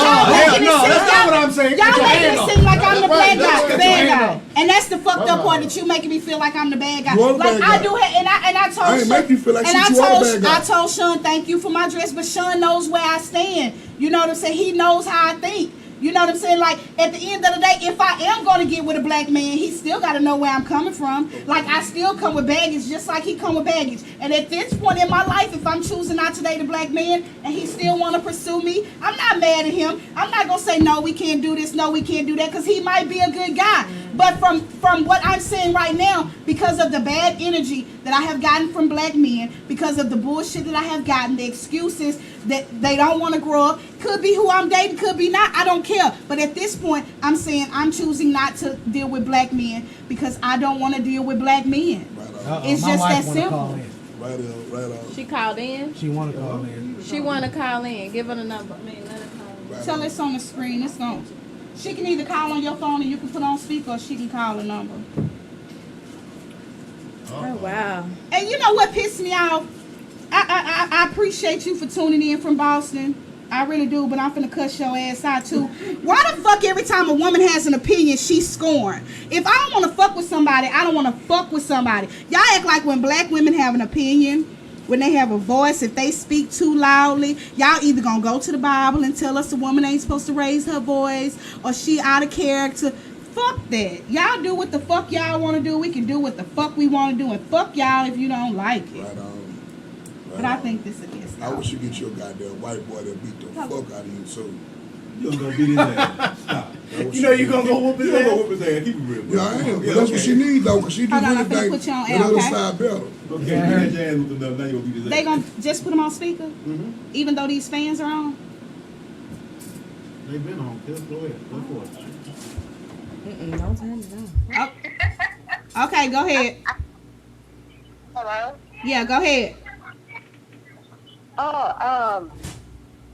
no, that's not what I'm saying. Y'all making it seem like I'm the bad guy, and that's the fucked up part that you making me feel like I'm the bad guy. Like I do, and I told. I ain't make you feel like you are the bad guy. I told Sean, thank you for my dress, but Sean knows where I stand. You know what I'm saying? He knows how I think. You know what I'm saying? Like, at the end of the day, if I am going to get with a black man, he still got to know where I'm coming from. Like, I still come with baggage just like he come with baggage. And at this point in my life, if I'm choosing not to date a black man and he still want to pursue me, I'm not mad at him. I'm not going to say, no, we can't do this, no, we can't do that, because he might be a good guy. But from what I'm saying right now, because of the bad energy that I have gotten from black men, because of the bullshit that I have gotten, the excuses that they don't want to grow up, could be who I'm dating, could be not, I don't care. But at this point, I'm saying I'm choosing not to deal with black men because I don't want to deal with black men. It's just that simple. Right on. She called in? She want to call in. She want to call in. Give her the number. Let her call in. Tell it's on the screen. It's on. She can either call on your phone and you can put on speaker, or she can call a number. Oh, wow. And you know what pissed me off? I appreciate you for tuning in from Boston. I really do, but I'm finna cuss your ass out too. Why the fuck every time a woman has an opinion, she's scorned? If I don't want to fuck with somebody, I don't want to fuck with somebody. Y'all act like when black women have an opinion, when they have a voice, if they speak too loudly, y'all either gonna go to the Bible and tell us a woman ain't supposed to raise her voice, or she out of character. Fuck that. Y'all do what the fuck y'all want to do. We can do what the fuck we want to do, and fuck y'all if you don't like it. Right on. But I think this is I wish you get your goddamn white boy that beat the fuck out of you too. You gonna go beat his ass. Stop. You know you gonna go whoop his ass? You gonna go whoop his ass. Keep it real, bro. Yeah, I am. But that's what she needs though, because she do Hold on, really I'm finna think put you on the air, other okay? side better. Okay, beat his ass with enough. Now you gonna beat his ass. They gonna just put them on speaker, even though these fans are on. They've been on. Just go ahead. Go for it. Don't turn it on. Oh. Okay, go ahead. Hello? Yeah, go ahead.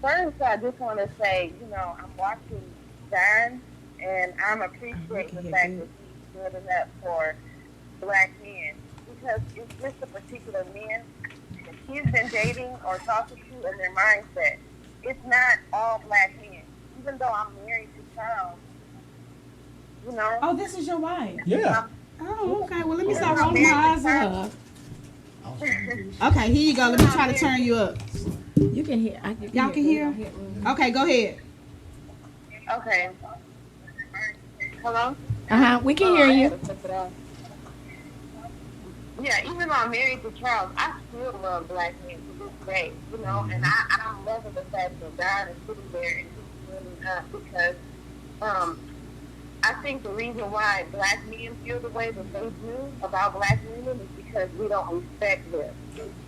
First I just want to say, I'm watching Don, and I'm appreciating the fact that he's building up for black men, because it's just a particular men that he's been dating or talking to and their mindset. It's not all black men. Even though I'm married to Charles, Oh, this is your wife. Yeah. Oh, okay. Well, let me start rolling my eyes at her. Okay, here you go. Let me try to turn you up. You can hear. Y'all can hear? Okay, go ahead. Okay. Hello? We can hear you. Yeah, even though I'm married to Charles, I still love black men to this day, and I'm loving the fact that God is sitting there and he's building up, because I think the reason why black men feel the way that they do about black women is because we don't respect them,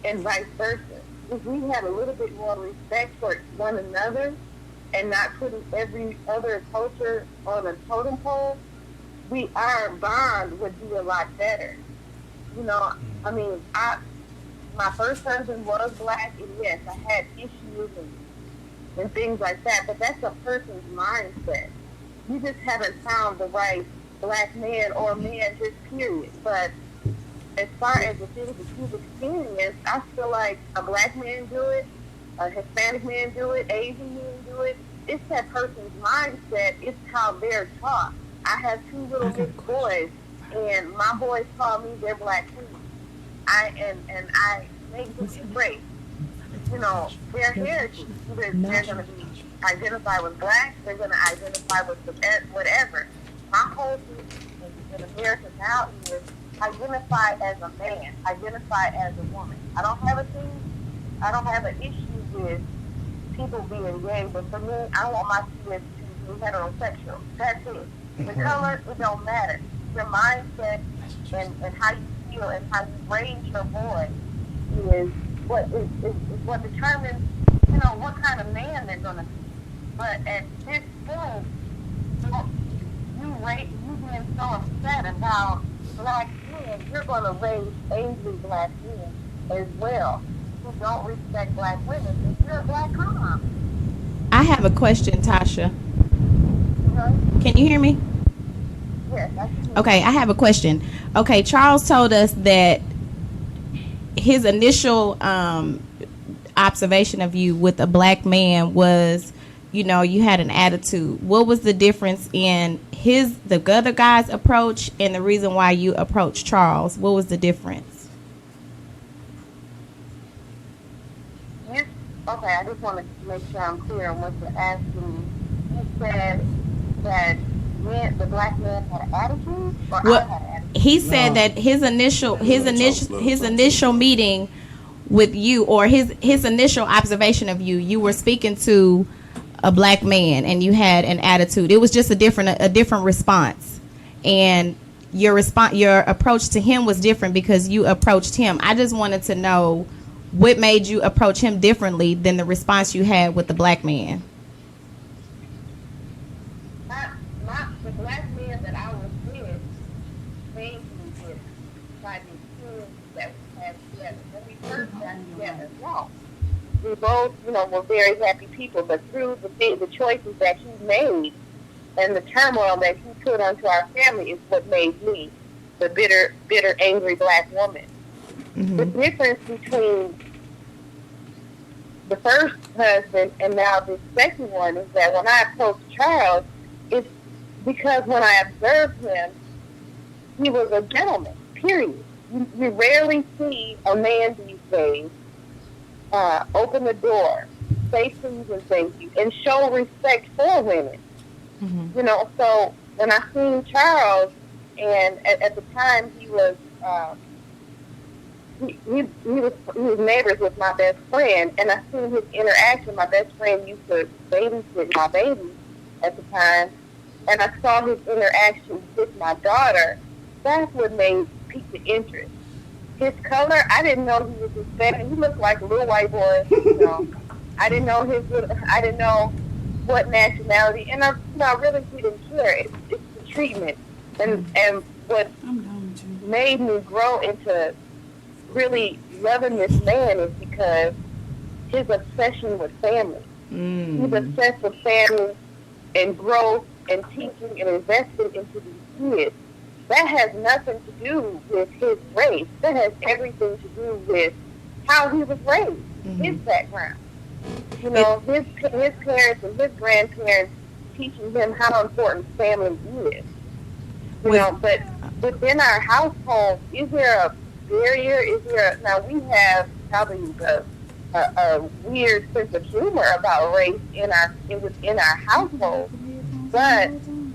and vice versa. If we had a little bit more respect for one another and not putting every other culture on a totem pole, our bond would be a lot better. My first husband was black, and yes, I had issues and things like that, but that's a person's mindset. You just haven't found the right black man or man, just period. But as far as the things that you've experienced, I feel like a black man do it, a Hispanic man do it, Asian man do it. It's that person's mindset. It's how they're taught. I have two little mixed boys, and my boys call me their black queen. I make them embrace, their heritage. Either they're going to be identified with black, they're going to identify with whatever. My whole thing in America now is identify as a man, identify as a woman. I don't have an issue with people being gay, but for me, I want my kids to be heterosexual. That's it. The color, it don't matter. Your mindset and how you feel and how you raise your boy is what determines, what kind of man they're gonna be. But at this point, you being so upset about black men, you're gonna raise angry black men as well who don't respect black women. If you're a black mom, I have a question, Tasha. Can you hear me? yes, I can. Okay, I have a question. Okay, Charles told us that his initial observation of you with a black man was, you had an attitude. What was the difference in the other guy's approach and the reason why you approached Charles? What was the difference? Okay, I just want to make sure I'm clear on what you're asking me. You said that the black man had an attitude, or Well, I had an attitude? he said that his initial meeting with you, or his initial observation of you, you were speaking to a black man and you had an attitude. It was just a different response, and your approach to him was different because you approached him. I just wanted to know what made you approach him differently than the response you had with the black man. The black man that I was with made me with my experience that we had together. When we first got together, no. We both, were very happy people, but through the choices that he made and the turmoil that he put onto our family is what made me the bitter, angry black woman. Mm-hmm. The difference between the first husband and now the second one is that when I approached Charles, it's because when I observed him, he was a gentleman, period. You rarely see a man these days open the door, say please and thank you, and show respect for women. Mm-hmm. So when I seen Charles, and at the time he was he was neighbors with my best friend, and I seen his interaction. My best friend used to babysit my baby at the time, and I saw his interaction with my daughter. That's what piqued the interest. His color, I didn't know he was Hispanic. He looked like a little white boy. I didn't know what nationality, and I really didn't care. It's the treatment, and what made me grow into really loving this man is because his obsession with family. He's obsessed with family and growth and teaching and investing into these kids. That has nothing to do with his race. That has everything to do with how he was raised, his background. His parents and his grandparents teaching him how important family is. But within our household, is there a barrier? Now we have probably a weird sense of humor about race within our household. But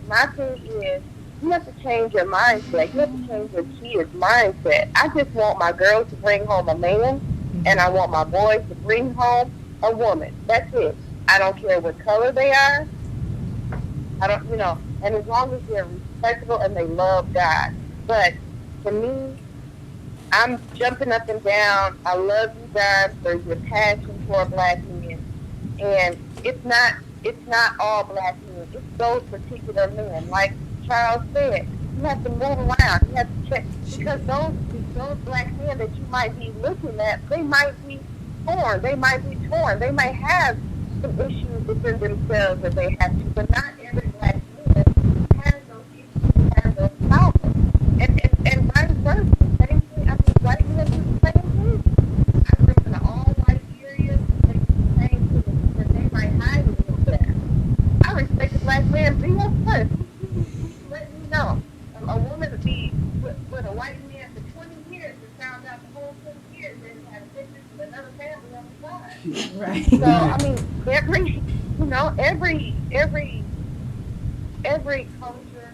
my thing is, you have to change your mindset. You have to change your kid's mindset. I just want my girls to bring home a man, and I want my boys to bring home a woman. That's it. I don't care what color they are. And as long as they're respectable and they love God. But for me, I'm jumping up and down. I love you guys for your passion for black men. And it's not all black men. It's those particular men. Like Charles said, you have to move around. You have to check. Because those black men that you might be looking at, they might be torn. They might have some issues within themselves that they have to. But not every black man has those issues, has those problems. And vice versa. Same thing. White men do the same thing. I grew up in an all-white area. They do the same thing. But they might hide a little better. I respect the black man. Be your first. Let Right. So I mean, every you know, every culture,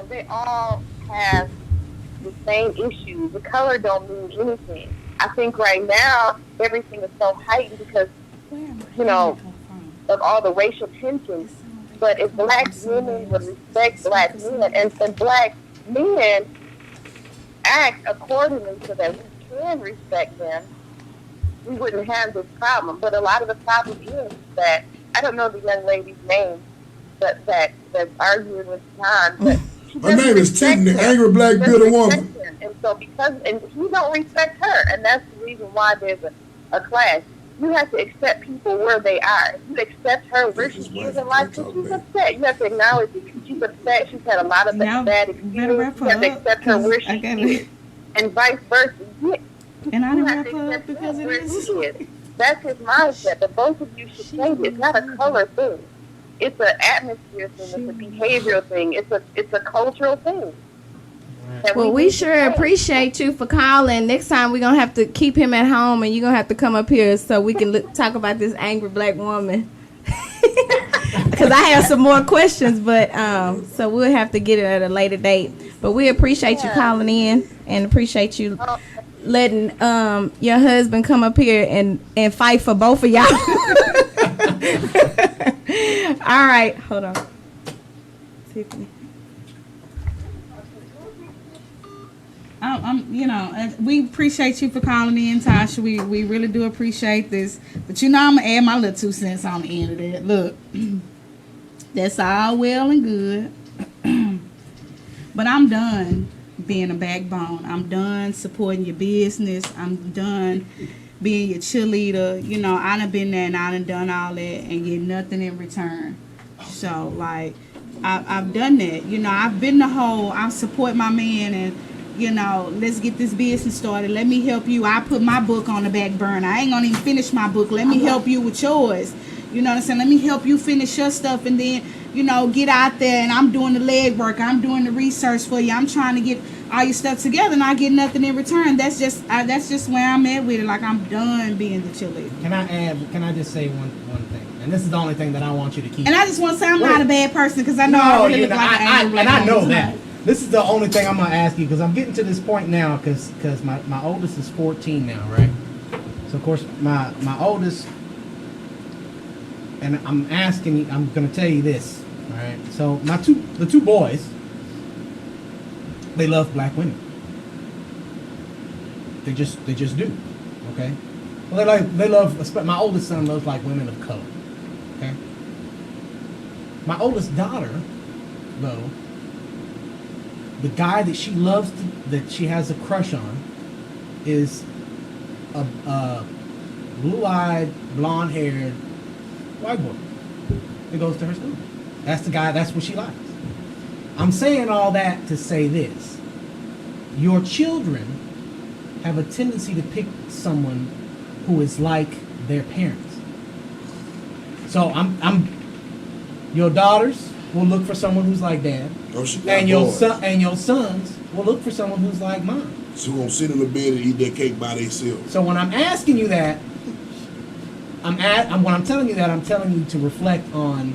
they all have the same issues. The color don't mean anything. I think right now everything is so heightened because Where am I you hearing know come from? of all the racial tensions. It sounds like But it's if coming from black women somewhere would else. Is the respect black speaker men somewhere? and black men act accordingly so that we can respect them, we wouldn't have this problem. But a lot of the problem is that I don't know the young lady's name, but that's arguing with John, but she Her doesn't name is respect Tiffany, him. angry black She doesn't bitter respect woman. him, and so and he don't respect her, and that's the reason why there's a clash. You have to accept people where they are. If you accept her I where think she his is wife in life, can't then talk she's back. upset. You have to acknowledge she's upset. She's had a lot of Y'all bad better experience. wrap You have her to up accept her because where I she gotta. is, and vice versa. And I You didn't have wrap to her up accept because him it where he is. is. That's his mindset. But both of you should She change it. It's will not a love color it. thing. It's an atmosphere thing. She It's a will love it. behavioral thing. It's a cultural thing that Well, we we need to sure change. appreciate you for calling. Next time we're gonna have to keep him at home, and you're gonna have to come up here so we can talk about this angry black woman. Because I have some more questions, but so we'll have to get it at a later date. But we appreciate you Yeah. calling in and appreciate you Oh, letting your husband come up here and fight for both of y'all. All right, hold on, Tiffany. We appreciate you for calling in, Tasha. We really do appreciate this. But I'm gonna add my little 2 cents on the end of that. Look, that's all well and good, but I'm done being a backbone. I'm done supporting your business. I'm done being your cheerleader. I done been there and I done all that and get nothing in return. So like, I've done that. I've been the whole. I support my man and. Let's get this business started. Let me help you. I put my book on the back burner. I ain't gonna even finish my book. Let me help you with yours. You know what I'm saying? Let me help you finish your stuff and then, get out there and I'm doing the leg work. I'm doing the research for you. I'm trying to get all your stuff together and I get nothing in return. That's just where I'm at with it. Like, I'm done being the cheerleader. Can I just say one thing? And this is the only thing that I want you to keep. And I just want to say I'm not a bad person because I know No, I really you look know, like an angry black and I know woman. that. This is the only thing I'm gonna ask you because I'm getting to this point now because my oldest is 14 now, right? So of course my oldest, and I'm asking you, I'm gonna tell you this, all right? So the two boys, they love black women. They just do, okay? Well, they love. My oldest son loves like women of color, okay? My oldest daughter, though. The guy that she loves, that she has a crush on, is a blue-eyed, blonde-haired white boy that goes to her school. That's the guy. That's what she likes. I'm saying all that to say this: your children have a tendency to pick someone who is like their parents. So your daughters will look for someone who's like dad. Oh, she got And your boys. your sons will look for someone who's like mine. So gonna sit in the bed and eat that cake by themselves. So when I'm asking you that, when I'm telling you that, I'm telling you to reflect on: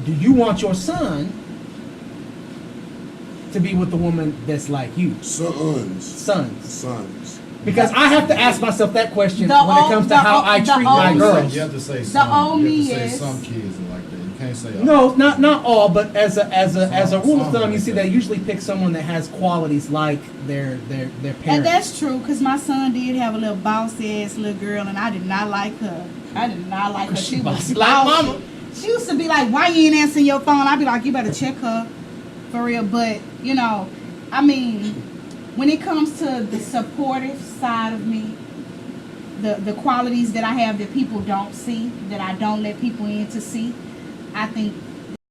do you want your son to be with the woman that's like you? Sons. Sons. Because I have to ask myself that question The when it old- comes to the how old- I the treat my old- girls. You have to say The some. old You me have to say is- some kids are like that. You can't say all. No, not all, but as a rule of Some thumb, you like see that. they usually pick someone that has qualities like their parents. And that's true, because my son did have a little bossy ass little girl, and I did not like her. I did not like her. She She was bossy like bossy. mama. She used to be like, "Why you ain't answering your phone?" I'd be like, "You better check her, for real." But I mean, when it comes to the supportive side of me, the qualities that I have that people don't see, that I don't let people in to see, I think